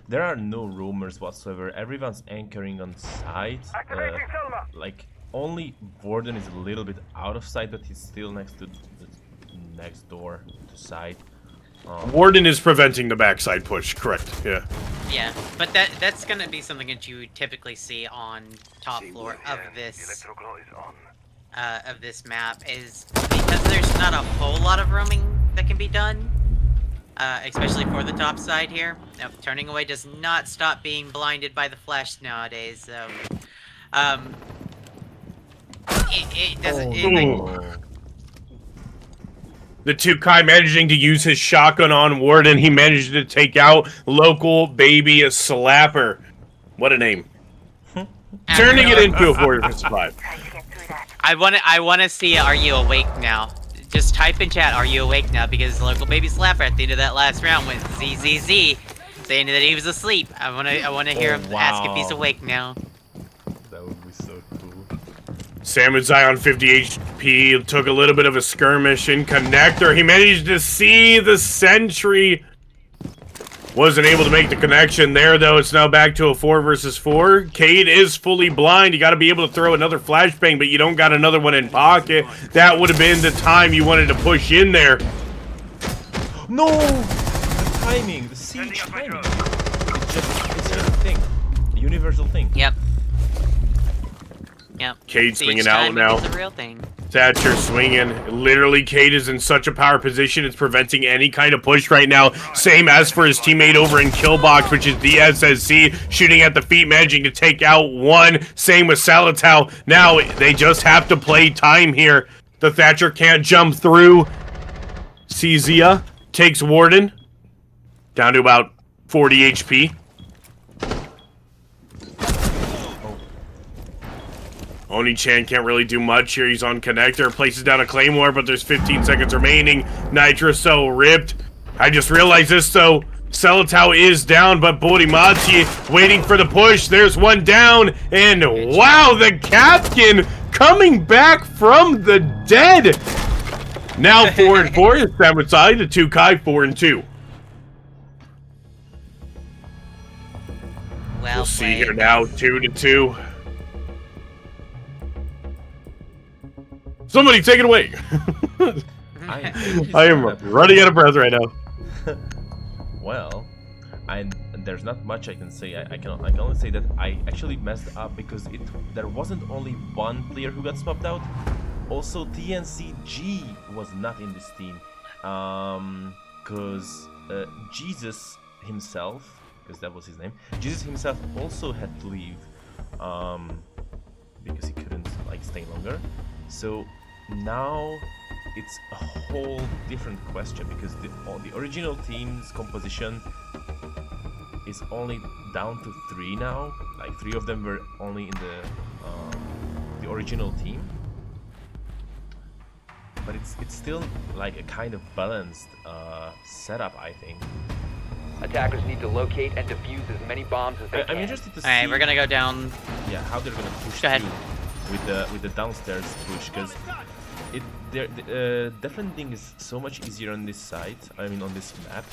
There are no rumors whatsoever. Everyone's anchoring on site. Like, only Warden is a little bit out of sight, but he's still next to the next door to site. Warden is preventing the backside push, correct? Yeah. Yeah, but that's gonna be something that you typically see on top floor of this map, is because there's not a whole lot of roaming that can be done, especially for the top side here. Now, turning away does not stop being blinded by the flash nowadays, so it doesn't. The 2Kai managing to use his shotgun on Warden. He managed to take out local baby slapper. What a name. Turning it into a 4 vs 5. I wanna see Are You Awake Now? Just type in chat, Are You Awake Now? Because local baby slapper at the end of that last round went ZZZ, saying that he was asleep. I wanna hear him ask if he's awake now. That would be so cool. Samurai on 50 HP took a little bit of a skirmish in connector. He managed to see the sentry. Wasn't able to make the connection there, though. It's now back to a 4 vs 4. Cade is fully blind. You got to be able to throw another flashbang, but you don't got another one in pocket. That would have been the time you wanted to push in there. No! The timing, the siege timing. It's just a thing. A universal thing. Yep. Yep. Cade swinging out now. It's a real thing. Thatcher swinging. Literally, Cade is in such a power position. It's preventing any kind of push right now. Same as for his teammate over in Killbox, which is the SSC, shooting at the feet, managing to take out one. Same with Salatau. Now, they just have to play time here. The Thatcher can't jump through. Czia takes Warden. Down to about 40 HP. Oni-chan can't really do much here. He's on connector, places down a claymore, but there's 15 seconds remaining. Nitro so ripped. I just realized this, though. Salatau is down, but Borimachi waiting for the push. There's one down, and wow, the Capkin coming back from the dead. Now 4 and 4 is Samurai, the 2Kai 4 and 2. We'll see here now, 2 to 2. Somebody take it away. I am running out of breath right now. Well, there's not much I can say. I can only say that I actually messed up because there wasn't only one player who got swapped out. Also, TNCG was not in this team. Because Jesus himself, because that was his name, Jesus himself also had to leave. Because he couldn't stay longer. So now it's a whole different question because the original team's composition is only down to 3 now. 3 of them were only in the original team, but it's still a kind of balanced setup, I think. Attackers need to locate and defuse as many bombs as they can. I'm interested to see. Alright, we're gonna go down. Yeah, how they're gonna push Go ahead. with the downstairs push, because defending is so much easier on this side. I mean, on this map.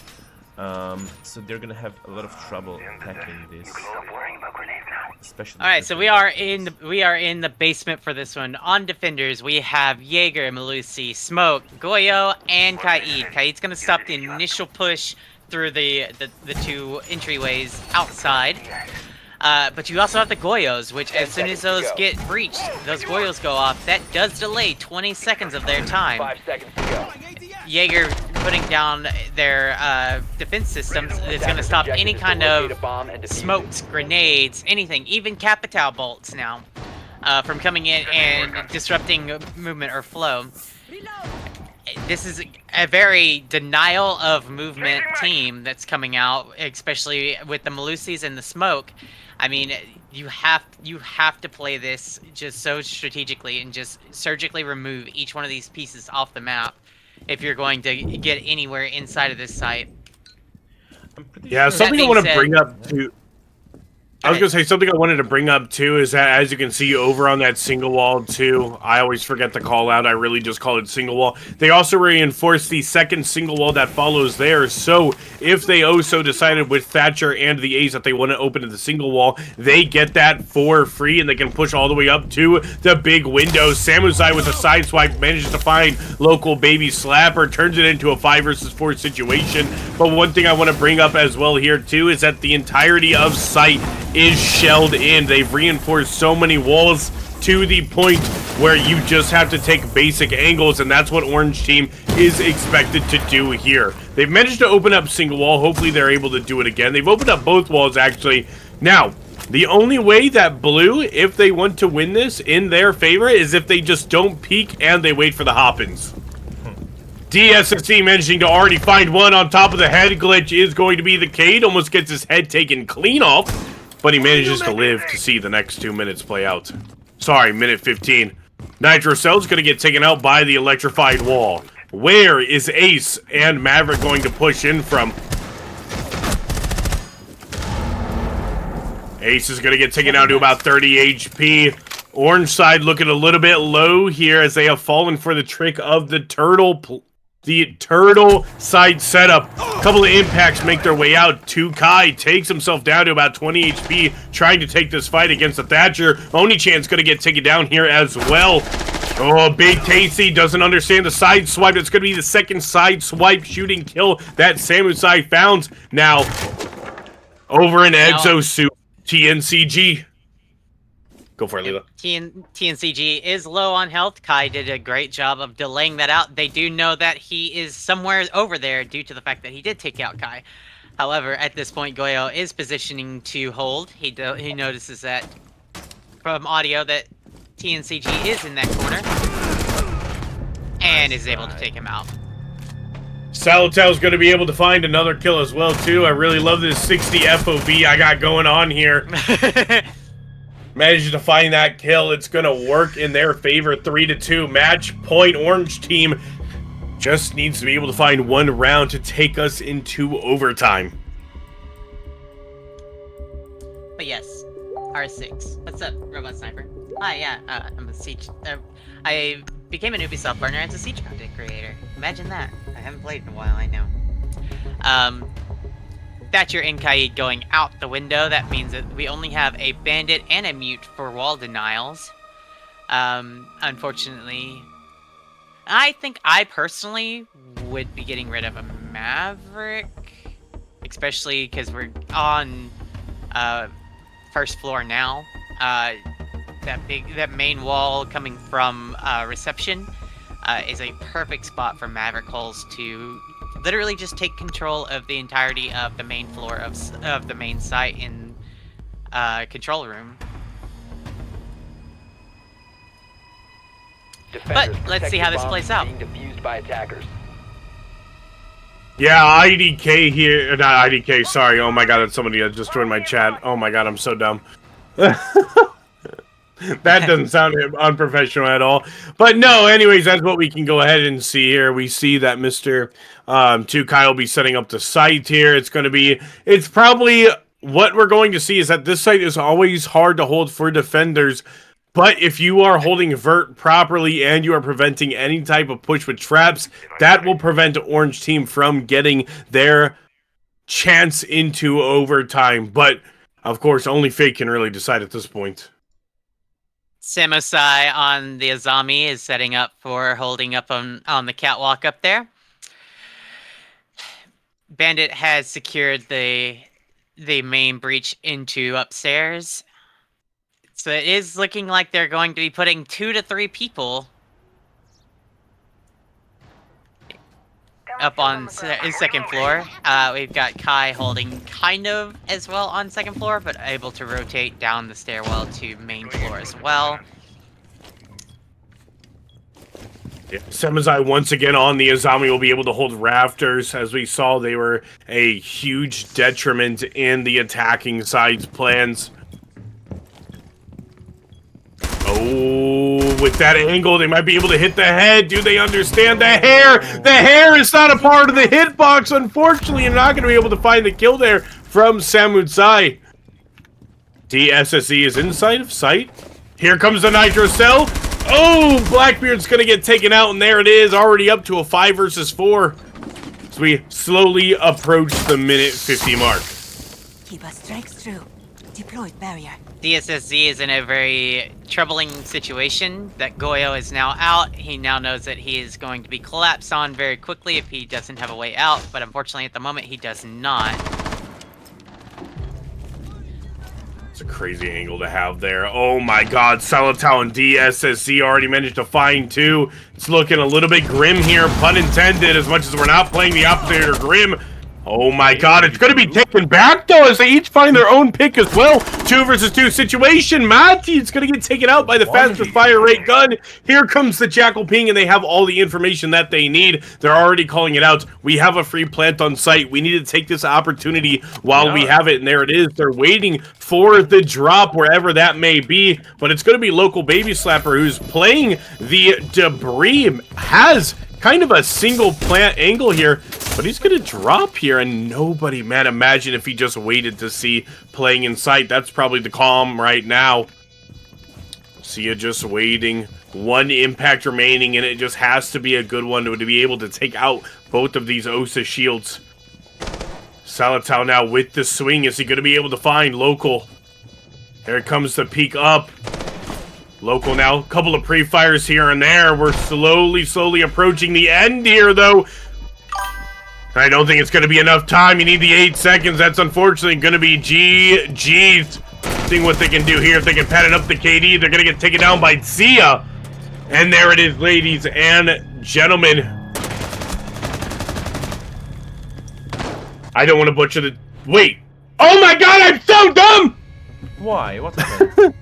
So they're gonna have a lot of trouble attacking this. Especially. All right, so we are in the basement for this one. On defenders, we have Jaeger, Malusi, Smoke, Goyo, and Kaid. Kaid's gonna stop the initial push through the 2 entryways outside. But you also have the Goyos, which as soon as those get breached, those Goyos go off. That does delay 20 seconds of their time. 5 seconds to go. Jaeger putting down their defense systems is going to stop any kind of smokes, grenades, anything, even Capitao bolts now, from coming in and disrupting movement or flow. this is a very denial of movement team that's coming out, especially with the Malusis and the smoke. I mean, you have to play this just so strategically and just surgically remove each one of these pieces off the map if you're going to get anywhere inside of this site. Yeah, something I want to bring up too. I was gonna say something I wanted to bring up too is that, as you can see over on that single wall too, I always forget the call out. I really just call it single wall. They also reinforce the second single wall that follows theirs. So if they also decided with Thatcher and the Ace that they want to open to the single wall, they get that for free and they can push all the way up to the big window. Samuzai with a side swipe manages to find local baby slapper, turns it into a 5 versus 4 situation. But one thing I want to bring up as well here too is that the entirety of site is shelled in. They've reinforced so many walls to the point where you just have to take basic angles, and that's what Orange Team is expected to do here. They've managed to open up single wall. Hopefully they're able to do it again. They've opened up both walls, actually. Now, the only way that Blue, if they want to win this in their favor, is if they just don't peek and they wait for the hop-ins. DSSC managing to already find one on top of the head glitch is going to be the Cade. Almost gets his head taken clean off. But he manages to live to see the next 2 minutes play out. Sorry, minute 15. Nitro Cell's going to get taken out by the electrified wall. Where is Ace and Maverick going to push in from? Ace is going to get taken out to about 30 HP. Orange side looking a little bit low here as they have fallen for the trick of the turtle side setup. A couple of impacts make their way out. 2Kai takes himself down to about 20 HP, trying to take this fight against the Thatcher. Only chance going to get taken down here as well. Oh, Big Tasty doesn't understand the side swipe. It's going to be the second side swipe shooting kill that Samusai found. Now, over in Exosuit, TNCG. Go for it, Leela. TNCG is low on health. Kai did a great job of delaying that out. They do know that he is somewhere over there due to the fact that he did take out Kai. However, at this point, Goyo is positioning to hold. He notices that from audio that TNCG is in that corner and is able to take him out. Salatel's going to be able to find another kill as well, too. I really love this 60 FOV I got going on here. Managed to find that kill. It's going to work in their favor. 3-2 match point. Orange Team just needs to be able to find one round to take us into overtime. But yes, R6. What's up, Robot Sniper? Hi, yeah, I'm a Siege. I became an Ubisoft partner as a Siege content creator. Imagine that. I haven't played in a while, I know. Thatcher and Kaid going out the window. That means that we only have a bandit and a mute for wall denials. Unfortunately, I think I personally would be getting rid of a Maverick, especially because we're on first floor now. That main wall coming from reception is a perfect spot for Maverick holes to literally just take control of the entirety of the main floor of the main site in control room. Defenders, but let's see how this plays out. being defused by attackers. Yeah, IDK here. Not IDK, sorry. Oh my god, that's somebody that just joined my chat. Oh my god, I'm so dumb. That doesn't sound unprofessional at all. But no, anyways, that's what we can go ahead and see here. We see that Mr. 2Kai will be setting up the site here. It's probably what we're going to see is that this site is always hard to hold for defenders. But if you are holding vert properly and you are preventing any type of push with traps, that will prevent the Orange Team from getting their chance into overtime. But, of course, only fate can really decide at this point. Samosai on the Azami is setting up for holding up on the catwalk up there. Bandit has secured the main breach into upstairs. So it is looking like they're going to be putting 2 to 3 people up on second floor. We've got Kai holding kind of as well on second floor, but able to rotate down the stairwell to main floor as well. Yeah, Semizai once again on the Azami will be able to hold rafters. As we saw, they were a huge detriment in the attacking side's plans. Oh, with that angle, they might be able to hit the head. Do they understand the hair? The hair is not a part of the hitbox, unfortunately. You're not going to be able to find the kill there from Samutsai. DSSE is inside of sight. Here comes the Nitro Cell. Oh, Blackbeard's going to get taken out, and there it is, already up to a 5 versus 4. As we slowly approach the minute 50 mark. Keep us strikes through. Deployed barrier. DSSZ is in a very troubling situation that Goyo is now out. He now knows that he is going to be collapsed on very quickly if he doesn't have a way out, but unfortunately at the moment he does not. It's a crazy angle to have there. Oh my god, Salatau and DSSZ already managed to find 2. It's looking a little bit grim here, pun intended, as much as we're not playing the opposite or grim. Oh my god, it's going to be taken back though as they each find their own pick as well. 2 versus 2 situation. Matty is going to get taken out by the faster fire rate gun. Here comes the Jackal Ping and they have all the information that they need. They're already calling it out. We have a free plant on site. We need to take this opportunity while we have it. And there it is. They're waiting for the drop wherever that may be. But it's going to be local Baby Slapper who's playing the debris. Has kind of a single plant angle here, but he's gonna drop here and nobody, man, imagine if he just waited to see playing in sight. That's probably the calm right now. Sia just waiting, 1 impact remaining, and it just has to be a good one to be able to take out both of these Osa shields. Salatau now with the swing. Is he gonna be able to find Local? Here comes the peek up. Local now, couple of pre-fires here and there. We're slowly approaching the end here, though. I don't think it's going to be enough time. You need the 8 seconds. That's unfortunately going to be GG's. Seeing what they can do here. If they can pad up the KD, they're going to get taken down by Zia. And there it is, ladies and gentlemen. I don't want to butcher the... Wait. Oh my god, I'm so dumb! Why? What happened?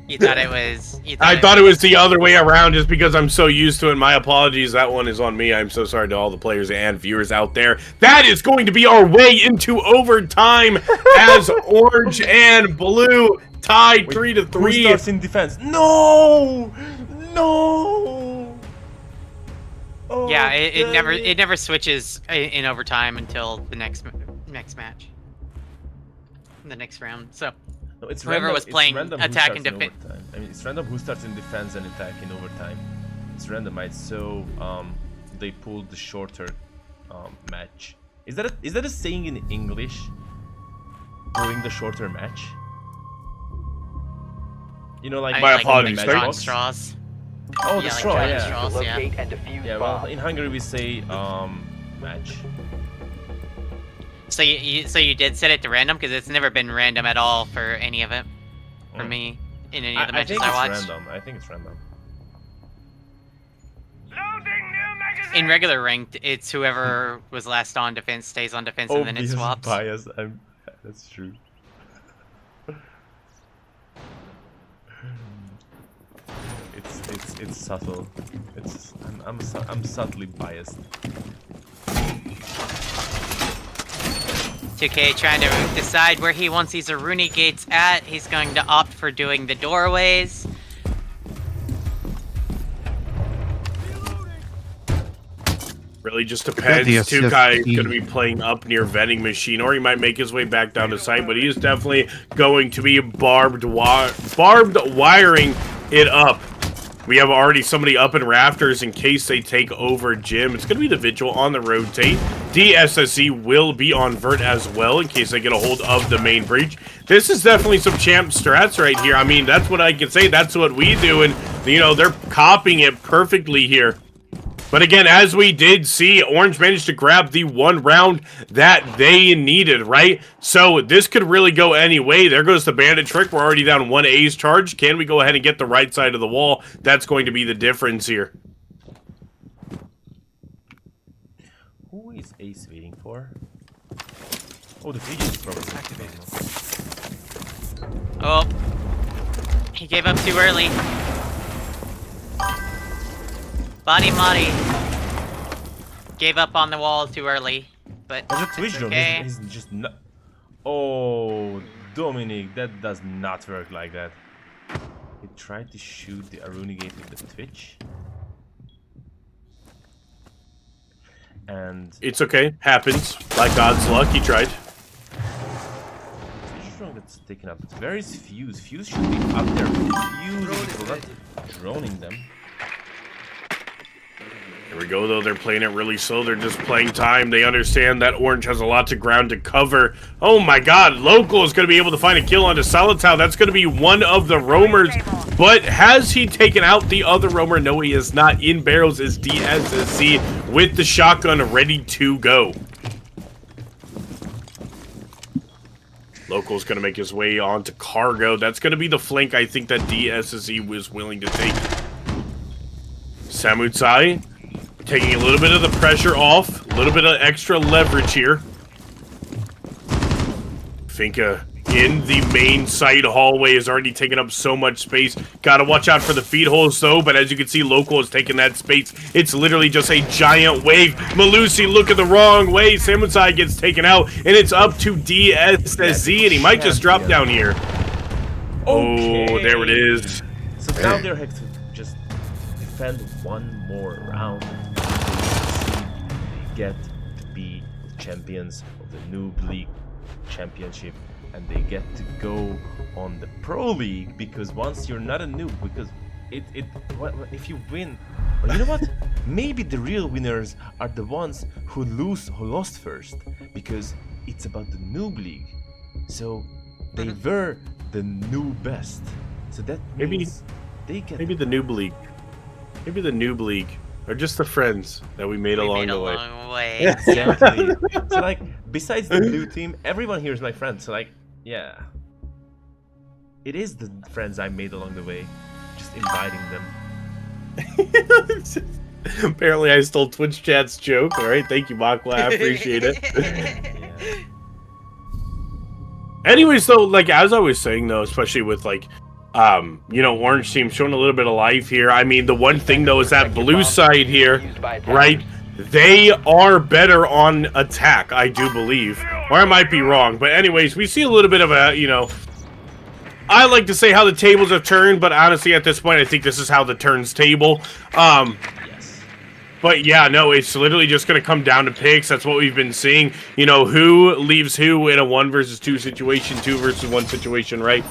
You thought it was... I thought it was the other way around just because I'm so used to it. My apologies. That one is on me. I'm so sorry to all the players and viewers out there. That is going to be our way into overtime as Orange and Blue tied 3-3. Who starts in defense? No! No! Oh, yeah, it never switches in overtime until the next match. The next round, so... No, it's whoever random, was playing attack and defense. I mean, it's random who starts in defense and attack in overtime. It's randomized, so they pulled the shorter match. Is that a saying in English? Pulling the shorter match. You know, like my apologies. Straws. Oh, the straw, yeah. Straws, Locate and defuse Yeah, well, bomb. in Hungary we say match. So you did set it to random because it's never been random at all for any of it, for me in any of the matches I watched. I think it's random. In regular ranked, it's whoever was last on defense stays on defense and then it swaps. Bias. That's true. It's subtle. I'm subtly biased. 2K trying to decide where he wants these Aruni gates at. He's going to opt for doing the doorways. Really just depends. 2K is going to be playing up near vending machine, or he might make his way back down to site, but he is definitely going to be barbed wiring it up. We have already somebody up in rafters in case they take over Jim. It's going to be the Vigil on the rotate. DSSE will be on Vert as well in case they get a hold of the main breach. This is definitely some champ strats right here. I mean, that's what I can say. That's what we do, and, you know, they're copying it perfectly here. But again, as we did see, Orange managed to grab the 1 round that they needed, right? So this could really go any way. There goes the bandit trick. We're already down 1 Ace charge. Can we go ahead and get the right side of the wall? That's going to be the difference here. Who is Ace waiting for? Oh, the Vigil is probably activating. Oh, he gave up too early. Body Mari gave up on the wall too early, but There's a Twitch drone. okay. He's just not. Oh, Dominic, that does not work like that. He tried to shoot the Aruni gate with the Twitch. And It's okay. Happens. By God's luck, he tried. Twitch drone gets taken up. Where is Fuse? Fuse should be up there fusing people, not droning them. Here we go, though. They're playing it really slow. They're just playing time. They understand that Orange has a lot of ground to cover. Oh my God, Local is going to be able to find a kill onto Solitow. That's going to be one of the roamers. But has he taken out the other roamer? No, he is not. In barrels is DSSC with the shotgun ready to go. Local's going to make his way onto Cargo. That's going to be the flank I think that DSSC was willing to take. Samutsai taking a little bit of the pressure off, a little bit of extra leverage here. Finka in the main side hallway has already taken up so much space. Gotta watch out for the feed holes though, but as you can see, Local is taking that space. It's literally just a giant wave. Malusi looking the wrong way. Samutsai gets taken out, and it's up to DSSZ, and he might just drop down here. Okay. Oh, there it is. So now they're have to just defend one more round. They get to be the champions of the Noob League Championship, and they get to go on the Pro League, because once you're not a noob, because if you win, or you know what? Maybe the real winners are the ones who lost first, because it's about the Noob League. So they were the new best. So that means they get Maybe the Noob League. Maybe the Noob League. Or just the friends that we made along the way. Exactly. So like, besides the blue team, everyone here is my friend. So like, yeah, it is the friends I made along the way. Just inviting them. Apparently, I stole Twitch chat's joke. All right, thank you, Makwa. I appreciate it. Yeah. Anyways, though, like as I was saying, though, especially with like. You know, Orange team showing a little bit of life here. I mean, the one thing though is that blue side here, right? They are better on attack, I do believe. Or I might be wrong. But anyways, we see a little bit of a, you know, I like to say how the tables have turned, but honestly at this point I think this is how the turns table. But yeah, no, it's literally just going to come down to picks. That's what we've been seeing. You know, who leaves who in a 1 versus 2 situation, 2 versus 1 situation, right?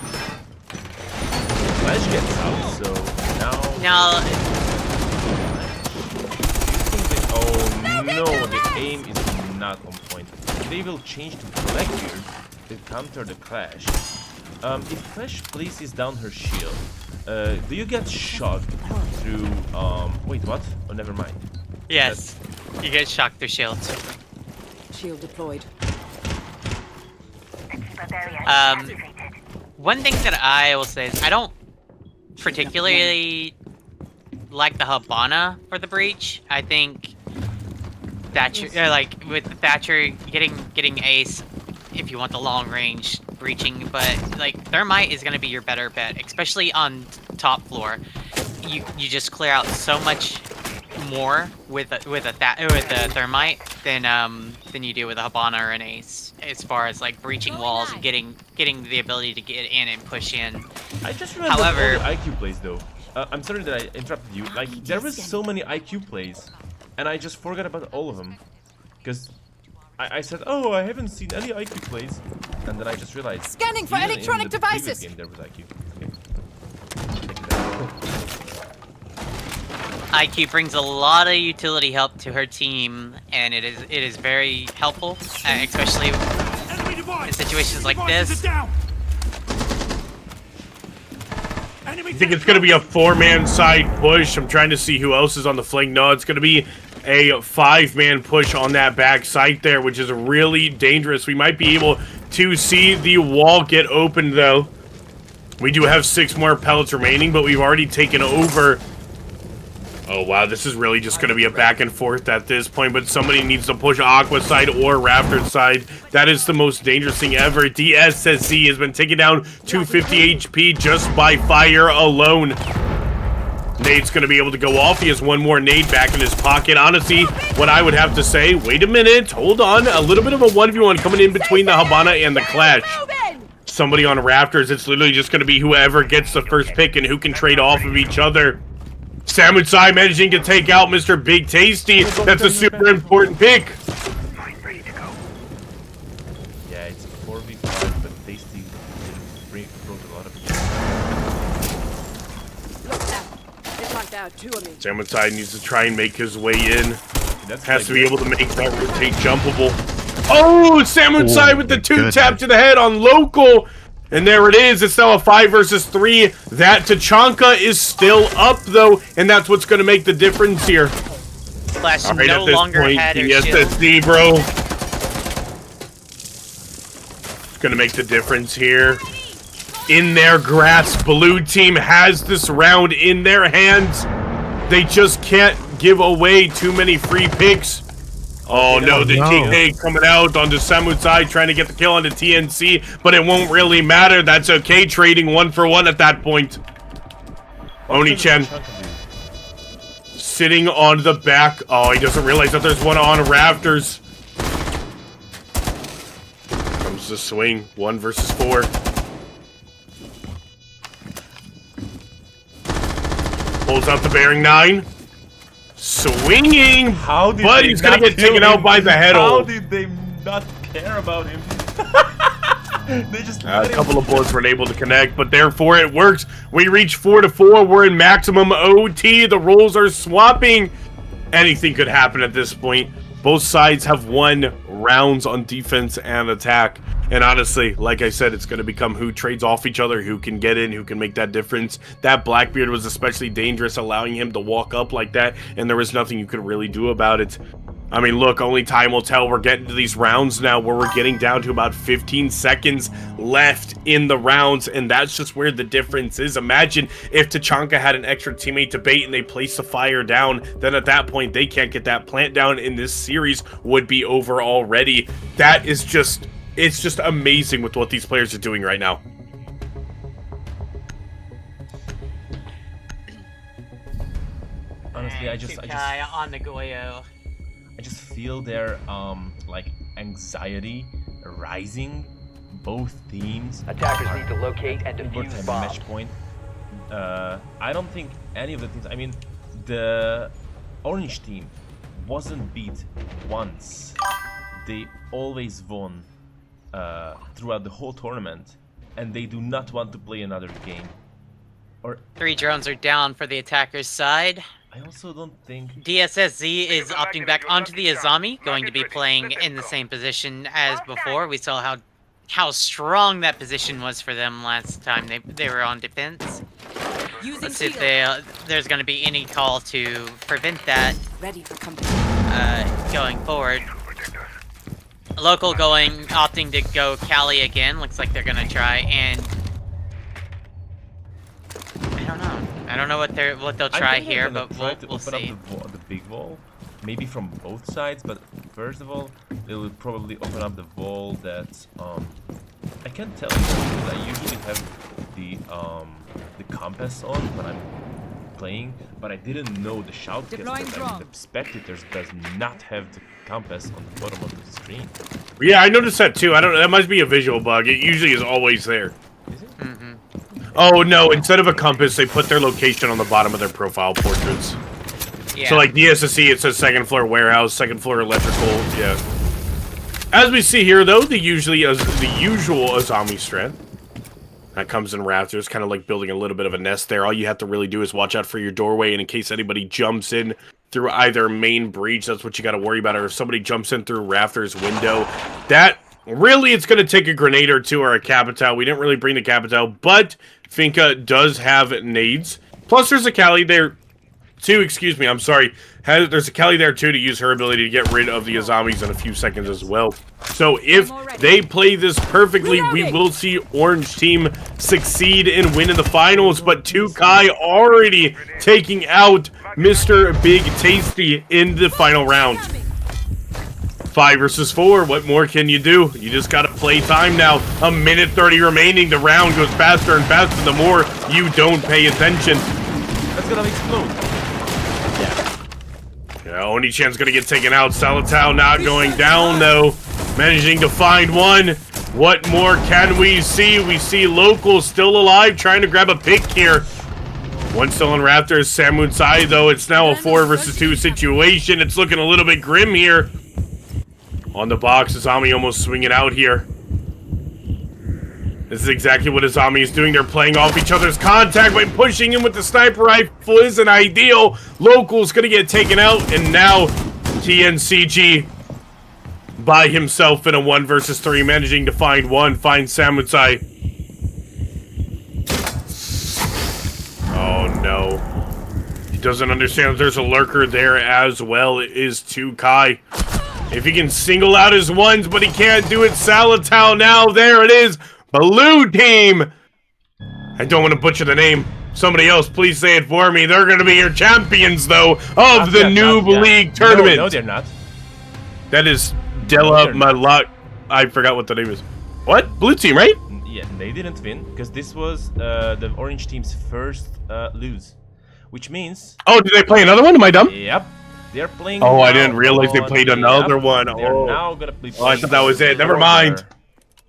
Leauge gets out, so now... Now... Oh no, the aim is not on point. They will change to Blackbeard to counter the Clash. If Clash places down her shield, do you get shocked through... Wait, what? Oh, never mind. Yes, you get shocked through shields. Shield deployed. One thing that I will say is I don't particularly like the Habana for the breach. I think Thatcher, like with Thatcher getting ace, if you want the long range breaching, but like Thermite is gonna be your better bet, especially on top floor. You just clear out so much more with a Thermite than you do with a Habana or an ace, as far as like breaching walls and getting the ability to get in and push in. I just remember However, all the IQ plays though. I'm sorry that I interrupted you. Like, there was so many IQ plays, and I just forgot about all of them. Because I said, oh, I haven't seen any IQ plays. And then I just realized... Scanning for electronic devices! Game, there was IQ. Okay. IQ brings a lot of utility help to her team, and it is very helpful, especially in situations like this. I think it's going to be a 4-man side push. I'm trying to see who else is on the flank. No, it's going to be a 5-man push on that back side there, which is really dangerous. We might be able to see the wall get opened, though. We do have 6 more pellets remaining, but we've already taken over. Oh, wow, this is really just going to be a back and forth at this point, but somebody needs to push Aqua side or Raptor side. That is the most dangerous thing ever. DSSC has been taken down to 50 HP just by fire alone. Nade's going to be able to go off. He has one more nade back in his pocket. Honestly, what I would have to say, wait a minute, hold on. A little bit of a 1v1 coming in between the Habana and the Clash. Somebody on Raptors, it's literally just going to be whoever gets the first pick and who can trade off of each other. Samurai managing to take out Mr. Big Tasty. That's a super important pick. Yeah, it's 4v5, but Tasty brought a lot of Samurai needs to try and make his way in. Has to be able to make that rotate jumpable. Oh, Samurai with the 2-tap to the head on local. And there it is. It's now a 5 versus 3. That Tachanka is still up, though. And that's what's going to make the difference here. Flash All right, no at this longer point, had her the shield. SSD, bro. It's going to make the difference here. In their grasp, blue team has this round in their hands. They just can't give away too many free picks. Oh no, the TK coming out onto Samurai, trying to get the kill onto TNC, but it won't really matter. That's okay, trading 1-for-1 at that point. Oni-chan sitting on the back. Oh, he doesn't realize that there's one on Raptors. Comes the swing, 1 versus 4. Pulls out the bearing 9. Swinging! But he's gonna get taken out by the head hole. How did they not care about him? They just A couple of bullets weren't able to connect, but therefore it works. We reach 4-4. We're in maximum OT. The roles are swapping. Anything could happen at this point. Both sides have won rounds on defense and attack. And honestly, like I said, it's going to become who trades off each other, who can get in, who can make that difference. That Blackbeard was especially dangerous, allowing him to walk up like that, and there was nothing you could really do about it. I mean, look, only time will tell. We're getting to these rounds now where we're getting down to about 15 seconds left in the rounds, and that's just where the difference is. Imagine if Tachanka had an extra teammate to bait and they place the fire down, then at that point they can't get that plant down, and this series would be over already. That is just... It's just amazing with what these players are doing right now. Honestly, I just on the Goyo. I just feel their like anxiety rising. Both teams. Attackers need to locate and defuse bomb. Match point. I don't think any of the teams. I mean, the orange team wasn't beat once. They always won. Throughout the whole tournament, and they do not want to play another game. Or 3 drones are down for the attacker's side. I also don't think DSSZ is opting back onto the Azami, going to be playing in the same position as before. We saw how strong that position was for them last time they were on defense. Let's see if there's going to be any call to prevent that going forward. Local opting to go Cali again. Looks like they're gonna try and I don't know what they'll try here, but we'll see. Up the big wall, maybe from both sides. But first of all, they will probably open up the wall that I can't tell you because I usually have the compass on when I'm playing, but I didn't know the shoutcast that the spectators does not have the compass on the bottom of the screen. Yeah, I noticed that too. I don't. That must be a visual bug. It usually is always there. Is it? Mm-hmm. Oh no! Instead of a compass, they put their location on the bottom of their profile portraits. Yeah. So like DSSC, it says 2nd floor warehouse, 2nd floor electrical. Yeah. As we see here, though, the usual Azami strength. That comes in Raptors, kind of like building a little bit of a nest there. All you have to really do is watch out for your doorway, and in case anybody jumps in through either main breach, that's what you got to worry about, or if somebody jumps in through Raptors window, that really it's going to take a grenade or two or a Capital. We didn't really bring the Capital, but Finka does have nades. Plus, there's a Cali there too. Excuse me, I'm sorry. There's a Kelly there too to use her ability to get rid of the Azamis in a few seconds as well. So if they play this perfectly, we will see Orange Team succeed and win in the finals. But 2Kai already taking out Mr. Big Tasty in the final round. 5 versus 4. What more can you do? You just gotta play time now. 1 minute 30 remaining. The round goes faster and faster the more you don't pay attention. That's gonna explode. Yeah, Oni-chan's gonna get taken out. Salatau not going down, though. Managing to find one. What more can we see? We see Local still alive, trying to grab a pick here. One still on Raptors. Samunsai, though, it's now a 4 versus 2 situation. It's looking a little bit grim here. On the box, Azami almost swinging out here. This is exactly what Azami is doing. They're playing off each other's contact by pushing in with the sniper rifle isn't ideal. Local's gonna get taken out, and now TNCG by himself in a 1 versus 3, managing to find one, find Samunsai. Oh no. He doesn't understand that there's a lurker there as well. It is 2Kai. If he can single out his ones, but he can't do it. Salatau now, there it is. Blue team! I don't want to butcher the name. Somebody else, please say it for me. They're going to be your champions, though, of the Noob Leauge Tournament. No, they're not. That is Della Malak. I forgot what the name is. What? Blue team, right? Yeah, they didn't win, because this was the orange team's first lose. Which means... Oh, did they play another one? Am I dumb? Yep. They're playing... Oh, I didn't realize they played another one. They're now gonna play... Oh, I thought that was it. Never mind.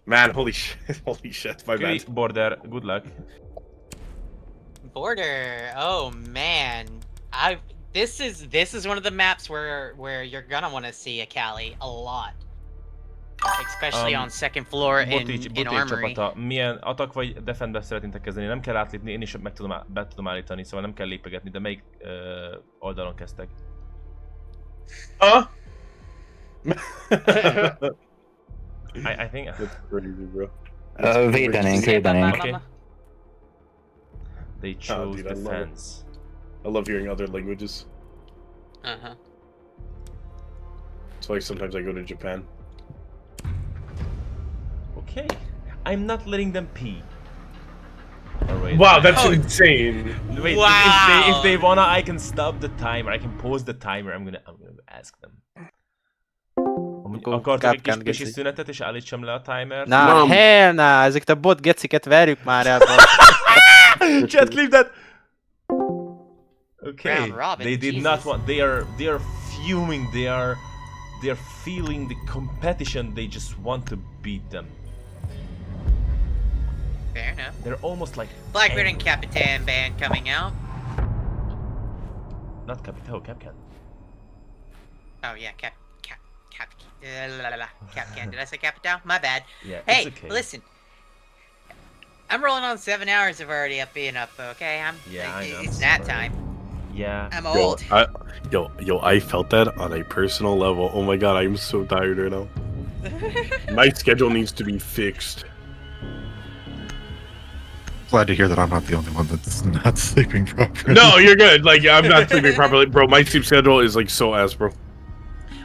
Man, holy shit. Holy shit. My bad. Border, good luck. Border. Oh man. This is one of the maps where you're gonna want to see a Cali a lot. Especially on second floor in Armory. Milyen attack vagy defendbe szeretnétek kezdeni? Nem kell átlépni, én is be tudom állítani, szóval nem kell lépegetni, de melyik oldalon kezdtek? I think... That's crazy, bro. Védenénk. Okay. They chose defense. I love hearing other languages. Uh-huh. It's like sometimes I go to Japan. Okay. I'm not letting them pee. Or wait, Wow, that's insane. Wait, wow. if they wanna, I can stop the timer. I can pause the timer. I'm gonna ask them. Akartok egy kis szünetet és állítsam le a timert? Na, hell na, ezeket a bot geciket verjük már el. Chat, leave that! Okay, they did not want, they are fuming, they are feeling the competition, they just want to beat them. Fair enough. They're almost like... Blackbeard and Capitan band coming out. Not Capitao, Capcan. Oh yeah, Capcan. Did I say Capital? My bad. Yeah, hey, it's okay. Listen. I'm rolling on 7 hours of already being up, okay? It's that time. Yeah. I'm old. Yo, I felt that on a personal level. Oh my god, I'm so tired right now. My schedule needs to be fixed. Glad to hear that I'm not the only one that's not sleeping properly. No, you're good. Like, I'm not sleeping properly. Bro, my sleep schedule is like so ass, bro.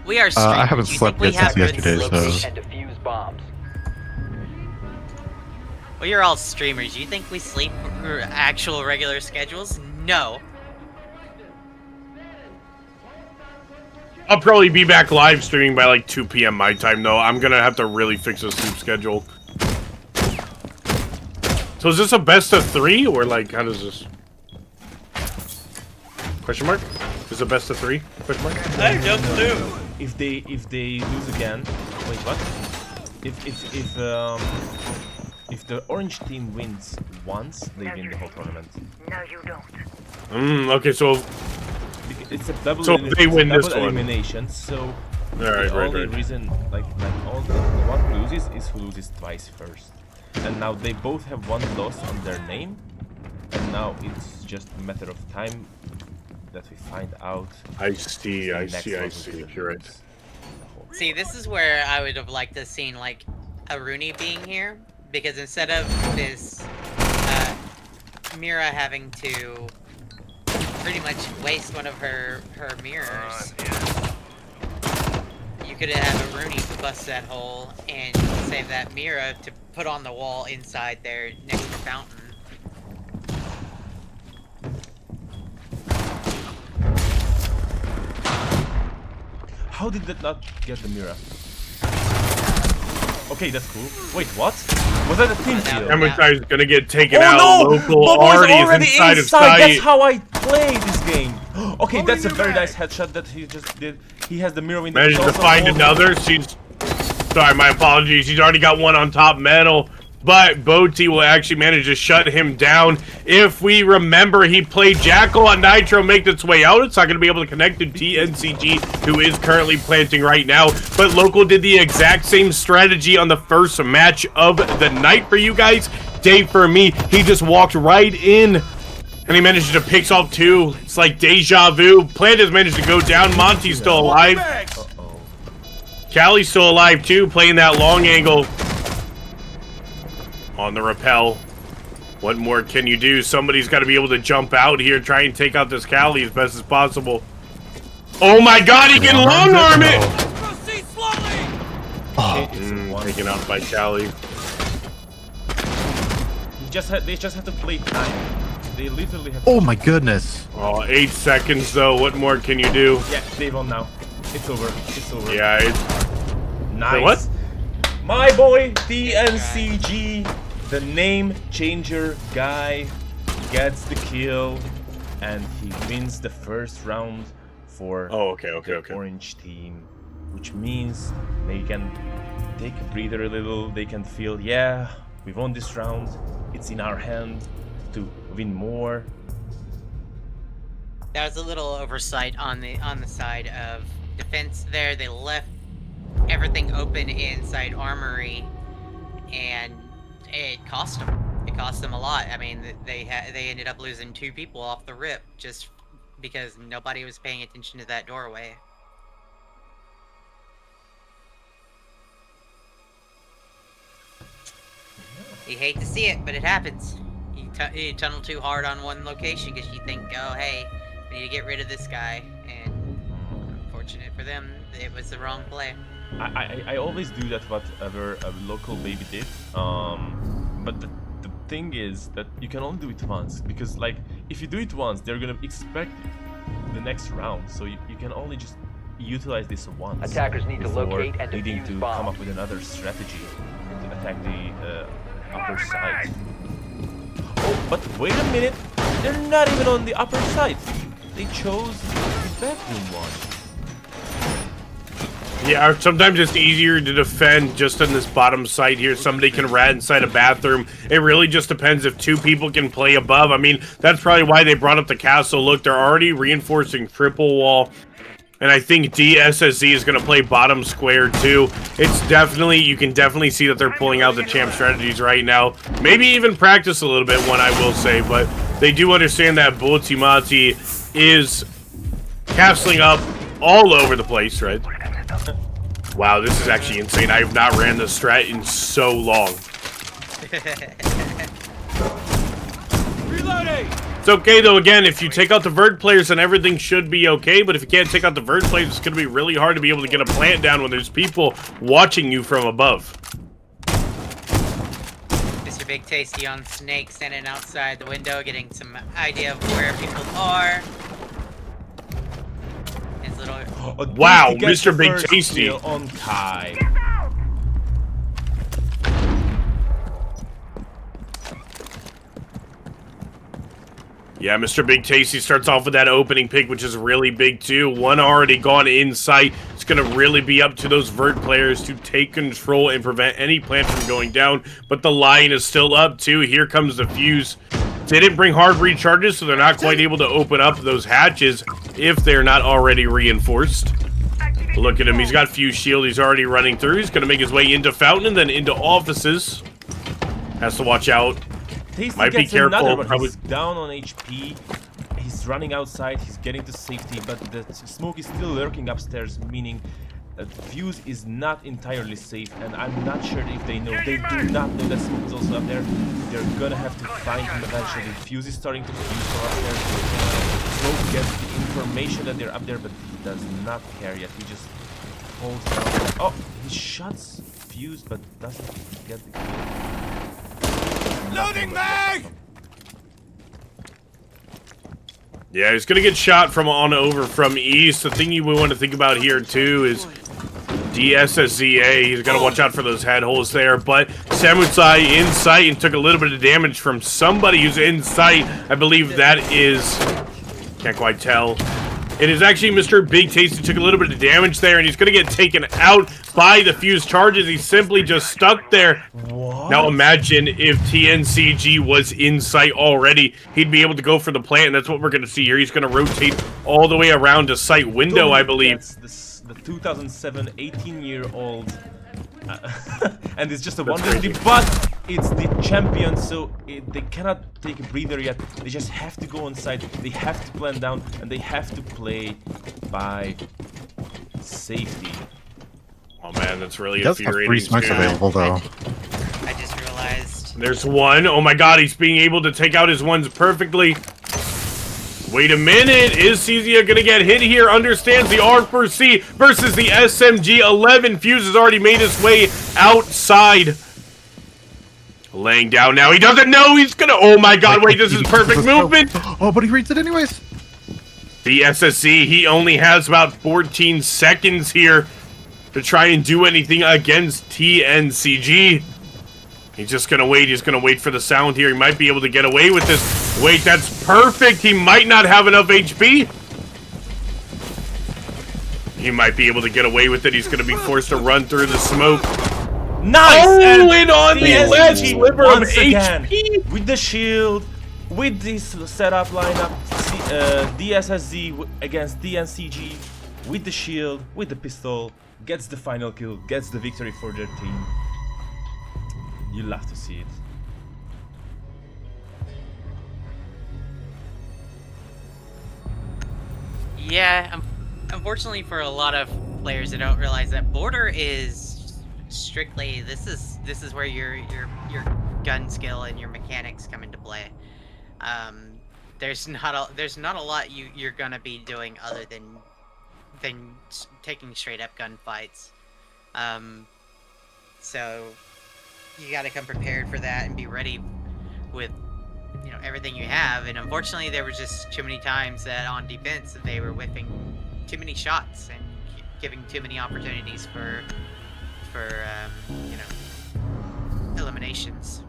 We are streaming. I haven't slept yet since yesterday, so... And defuse bombs. Well, you're all streamers. You think we sleep for actual regular schedules? No. I'll probably be back live streaming by like 2 p.m. my time, though. I'm gonna have to really fix the sleep schedule. So is this a best of 3, or like, how does this... Question mark? Is it best of 3? Question mark? I have no clue. If they lose again, wait, what? If the orange team wins once, they win the whole tournament. No, you don't. Okay, so it's a double. So they win this one. Elimination. So right, the only reason, like all the one who loses is who loses twice first. And now they both have one loss on their name, and now it's just a matter of time that we find out. I see. You're right. See, this is where I would have liked to seen like a Rooney being here, because instead of this Mira having to pretty much waste one of her mirrors, you could have a Rooney bust that hole and save that Mira to put on the wall inside there next to the fountain. How did that not get the Mira? Okay, that's cool. Wait, what? Was that a team kill? Emmertide is gonna get taken Oh out. no! Local Bobo's already already is inside of inside. That's sight. how I play this game. Okay, that's a very nice headshot that he just did. He has the mirror window. Managed to find another. Sorry, my apologies. He's already got one on top metal. But Boti will actually manage to shut him down. If we remember, he played Jackal on Nitro, make its way out. It's not going to be able to connect to TNCG, who is currently planting right now. But Local did the exact same strategy on the first match of the night for you guys. Dave, for me, he just walked right in. And he managed to pick off 2. It's like deja vu. Plant has managed to go down. Monty's still alive. Callie's still alive too, playing that long angle. On the rappel. What more can you do? Somebody's got to be able to jump out here, try and take out this Callie as best as possible. Oh my god, he can long arm it! Proceed slowly! Taken out by Callie. They just have to play time. They literally have. Oh my goodness. Oh, 8 seconds though. What more can you do? Yeah, they won now. It's over. It's over. Yeah, it's... Nice. What? My boy, TNCG, the name changer guy, gets the kill, and he wins the first round for the orange team, which means they can take a breather a little. They can feel, yeah, we won this round. It's in our hand to win more. That was a little oversight on the side of defense there. They left everything open inside Armory, and it cost them. It cost them a lot. I mean, they ended up losing 2 people off the rip just because nobody was paying attention to that doorway. You hate to see it, but it happens. You tunnel too hard on one location because you think, oh hey, we need to get rid of this guy, and unfortunate for them, it was the wrong play. I always do that whatever a local baby did, but the thing is that you can only do it once, because like if you do it once they're gonna expect it the next round, so you can only just utilize this once. Attackers need to locate and needing defuse to bombs. come up with another strategy to attack the upper side. Oh, but wait a minute, they're not even on the upper side. They chose the bedroom one. Yeah, sometimes it's easier to defend just on this bottom side here. Somebody can rat inside a bathroom. It really just depends if 2 people can play above. I mean, that's probably why they brought up the castle. Look, they're already reinforcing triple wall. And I think DSSZ is going to play bottom square too. It's definitely, you can definitely see that they're pulling out the champ strategies right now. Maybe even practice a little bit, one I will say. But they do understand that Bultimati is castling up all over the place, right? Wow, this is actually insane. I have not ran this strat in so long. Reloading! It's okay though, again, if you take out the vert players then everything should be okay, but if you can't take out the vert players, it's going to be really hard to be able to get a plant down when there's people watching you from above. Mr. Big Tasty on Snake standing outside the window getting some idea of where people are. His little... Wow, Mr. Big Tasty. On Kai. Yeah, Mr. Big Tasty starts off with that opening pick, which is really big too. One already gone in sight. It's going to really be up to those vert players to take control and prevent any plant from going down. But the line is still up too. Here comes the fuse. They didn't bring hard recharges, so they're not quite able to open up those hatches if they're not already reinforced. Look at him. He's got fuse shield. He's already running through. He's going to make his way into Fountain and then into offices. Has to watch out. Tasty Might be careful. Another, but Probably he's down on HP. He's running outside. He's getting to safety, but the smoke is still lurking upstairs, meaning that fuse is not entirely safe. And I'm not sure if they know. They do not know that smoke is also up there. They're gonna have to find him eventually. Fuse is starting to fuse from upstairs. Smoke gets the information that they're up there, but he does not care yet. He just holds down. Oh, he shuts fuse, but doesn't get the kill. Loading mag! Yeah, he's gonna get shot from on over from east. The thing you want to think about here too is DSSZA, he's got to watch out for those head holes there, but Samurai in sight and took a little bit of damage from somebody who's in sight. I believe that is... Can't quite tell. It is actually Mr. Big Tasty took a little bit of damage there, and he's going to get taken out by the fuse charges. He's simply just stuck there. What? Now imagine if TNCG was in sight already. He'd be able to go for the plant, and that's what we're going to see here. He's going to rotate all the way around a sight window, I believe. The 2007 18-year-old and it's just a 150, but it's the champion, so they cannot take a breather yet. They just have to go on site, they have to plan down, and they have to play by safety. Oh man, that's really infuriating. Free smokes available though. I just realized. There's one. Oh my god, he's being able to take out his ones perfectly. Wait a minute, is Cezia gonna get hit here? Understands the R4C versus the SMG-11. Fuse has already made his way outside. Laying down now, he doesn't know he's gonna... Oh my god, wait, this is perfect movement! Oh, but he reads it anyways. The SSC, he only has about 14 seconds here to try and do anything against TNCG. He's just gonna wait. He's gonna wait for the sound here. He might be able to get away with this. Wait, that's perfect. He might not have enough HP. He might be able to get away with it. He's gonna be forced to run through the smoke. Nice! Oh, and on the last sliver of HP! With the shield, with this setup lineup, DSSZ against DNCG, with the shield, with the pistol, gets the final kill, gets the victory for their team. You love to see it. Yeah, unfortunately for a lot of players that don't realize that border is strictly this is where your gun skill and your mechanics come into play. There's not a lot you're gonna be doing other than taking straight up gunfights. So you got to come prepared for that and be ready with, you know, everything you have. And unfortunately, there was just too many times that on defense that they were whiffing too many shots and giving too many opportunities for you know, eliminations.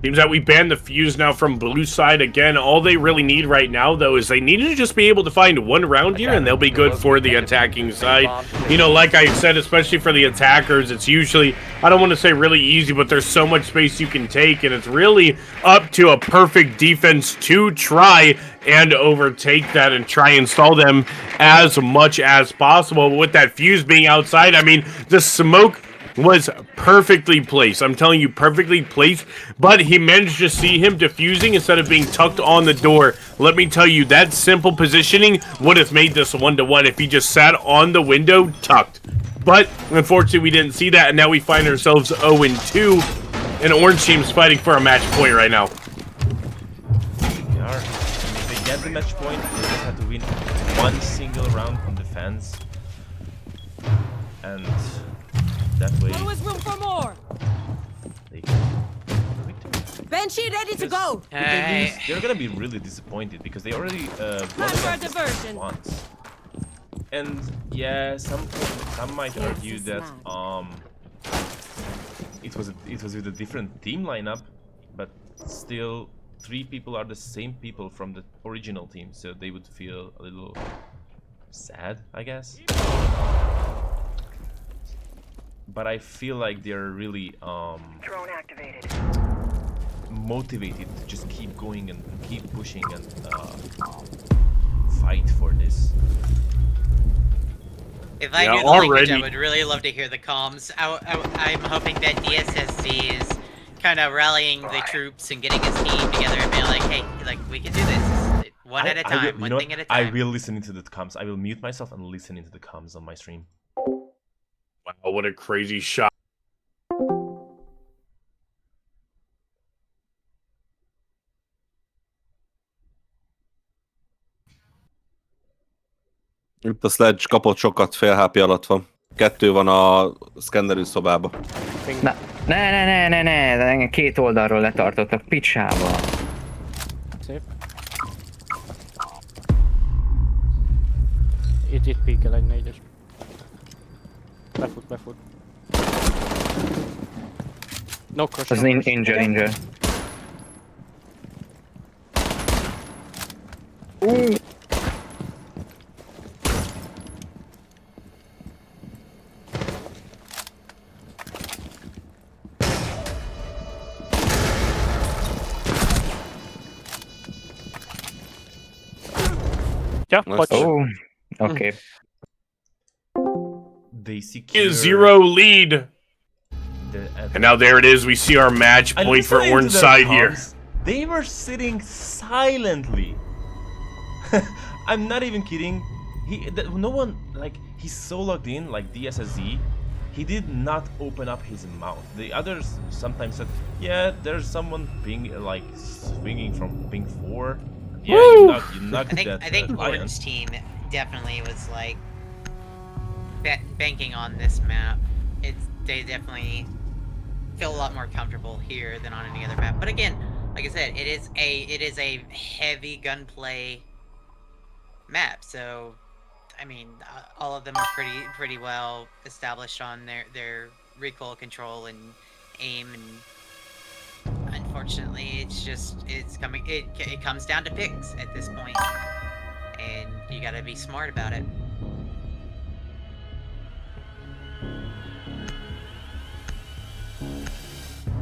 Seems that we banned the fuse now from blue side again. All they really need right now, though, is they need to just be able to find one round here, and they'll be good for the attacking side. You know, like I said, especially for the attackers, it's usually, I don't want to say really easy, but there's so much space you can take, and it's really up to a perfect defense to try and overtake that and try and stall them as much as possible. But with that fuse being outside, I mean, the smoke was perfectly placed. I'm telling you, perfectly placed, but he managed to see him defusing instead of being tucked on the door. Let me tell you, that simple positioning would have made this 1-to-1 if he just sat on the window tucked. But unfortunately, we didn't see that, and now we find ourselves 0-2, and Orange Team's fighting for a match point right now. They are. If they get the match point, they just have to win one single round on defense, and that way, always room for more. Banshee ready to go. If they lose, they're gonna be really disappointed because they already won once. And yeah, some might argue that it was with a different team lineup, but still 3 people are the same people from the original team, so they would feel a little sad, I guess. But I feel like they're really Drone activated. motivated to just keep going and keep pushing and fight for this. If I knew the language, I would really love to hear the comms. I'm hoping that DSSZ is kind of rallying the troops and getting his team together and being like, hey, like, we can do this. One at a time, one thing at a time. I will listen into the comms. I will mute myself and listen into the comms on my stream. Wow, what a crazy shot. Itt a Sledge kapott sokat, fél HP alatt van. 2 van a szkennerű szobában. Ne, 2 oldalról letartottak, picsába. Szép. Itt píkel egy 4-es. Befut. No crush. Az ninja. Yeah, Nice. Oh, okay. They secure 0 lead. the, And now there it is. We see our match And point for listening to orange their side here. comms, They were sitting silently. I'm not even kidding. No one, like, he's so logged in, like DSSZ. He did not open up his mouth. The others sometimes said, yeah, there's someone being like swinging from ping 4. Yeah, you knocked that I think lion. Orange team definitely was like banking on this map. They definitely feel a lot more comfortable here than on any other map. But again, like I said, it is a heavy gunplay map. So, I mean, all of them are pretty well established on their recoil control and aim, and unfortunately, it comes down to picks at this point, and you gotta be smart about it.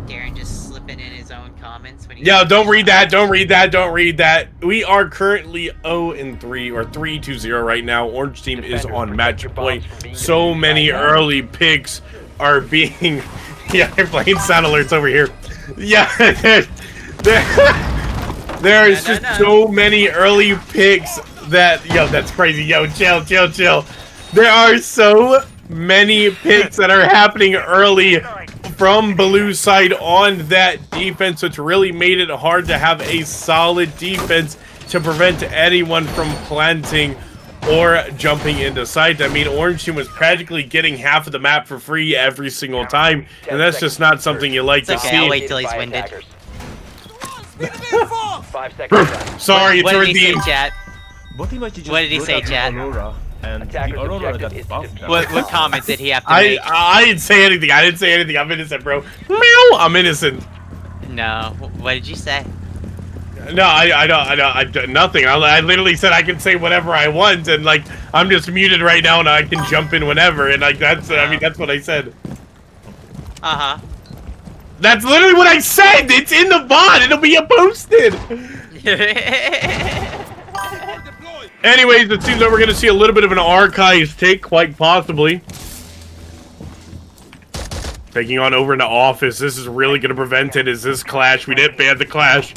Darren just slipping in his own comments when he. Yeah, don't read that. Don't read that. We are currently 0-3 or 3-0 right now. Orange team is on match point. So many early picks are being. Yeah, they're playing sound alerts over here. Yeah, there is just so many early picks that. Yo, that's crazy. Yo, chill. There are so many picks that are happening early from Blue's side on that defense, which really made it hard to have a solid defense to prevent anyone from planting or jumping into sight. I mean, Orange team was practically getting half of the map for free every single time, and that's just not something you like to okay, see. I'll wait till he's winded. 5 seconds left. Sorry, What it's did he say, redeemed. chat? What did he say, chat? And the Aurora got buffed. What comment did he have to make? I didn't say anything. I'm innocent, bro. Meow. I'm innocent. No. What did you say? No, I don't. Nothing. I literally said I can say whatever I want, and like I'm just muted right now, and I can jump in whenever, and like that's. I mean, that's what I said. That's literally what I said. It's in the VOD. It'll be posted. Anyways, it seems that we're going to see a little bit of an archives take, quite possibly. Taking on over into office. This is really going to prevent it. Is this clash? We didn't ban the clash.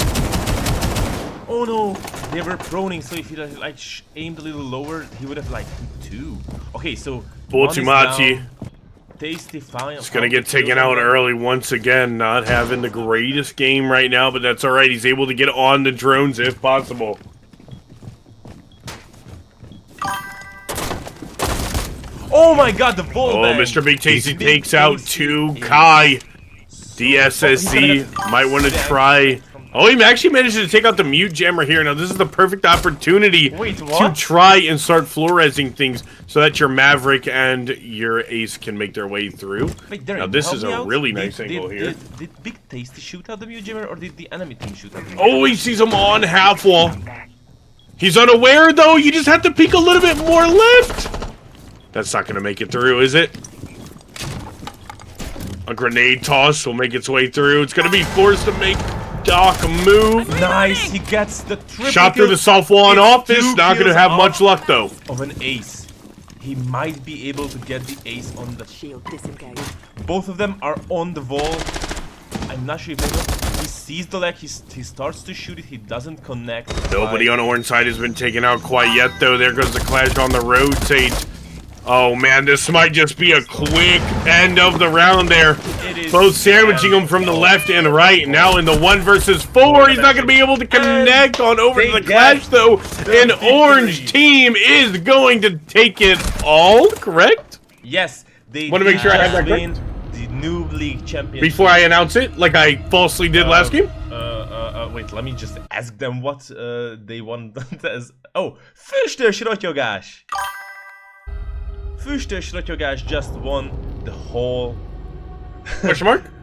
Oh no, they were proning, so if he like aimed a little lower, he would have like 2. Okay, so Ultimachi. Tasty fine. He's going to get taken out early once again. Not having the greatest game right now, but that's alright. He's able to get on the drones if possible. Oh my god, the ball! Oh, Mr. Big Tasty takes out 2 Kai. DSSC might want to try. Oh, he actually managed to take out the mute jammer here. Now, this is the perfect opportunity to try and start fluorescing things so that your Maverick and your Ace can make their way through. Wait, Darren, now, this is a out. really nice angle here. Did Big Tasty shoot out the mute jammer, or did the enemy team shoot out the mute Oh, he sees him on half wall. He's unaware, though. You just have to peek a little bit more left. That's not going to make it through, is it? A grenade toss will make its way through. It's going to be forced to make Doc a move. Nice, he gets the triple shot through the soft wall on office. Not going to have much luck, though. Of an ace. He might be able to get the ace on the shield disengaged. Both of them are on the wall. I'm not sure if he sees the leg, he starts to shoot it, he doesn't connect. Nobody on orange side has been taken out quite yet, though. There goes the clash on the rotate. Oh man, this might just be a quick end of the round there. Both sandwiching him from the left and right. Now in the 1 versus 4, he's not going to be able to connect on over to the clash though. An orange team is going to take it all, correct? Yes, they want to make sure I have that correct. The Noob League Championship. Before I announce it, like I falsely did last game. Wait, let me just ask them what they want as. Oh, Füstös Rotyogás! Füstös rotyogás just won the whole... Question mark?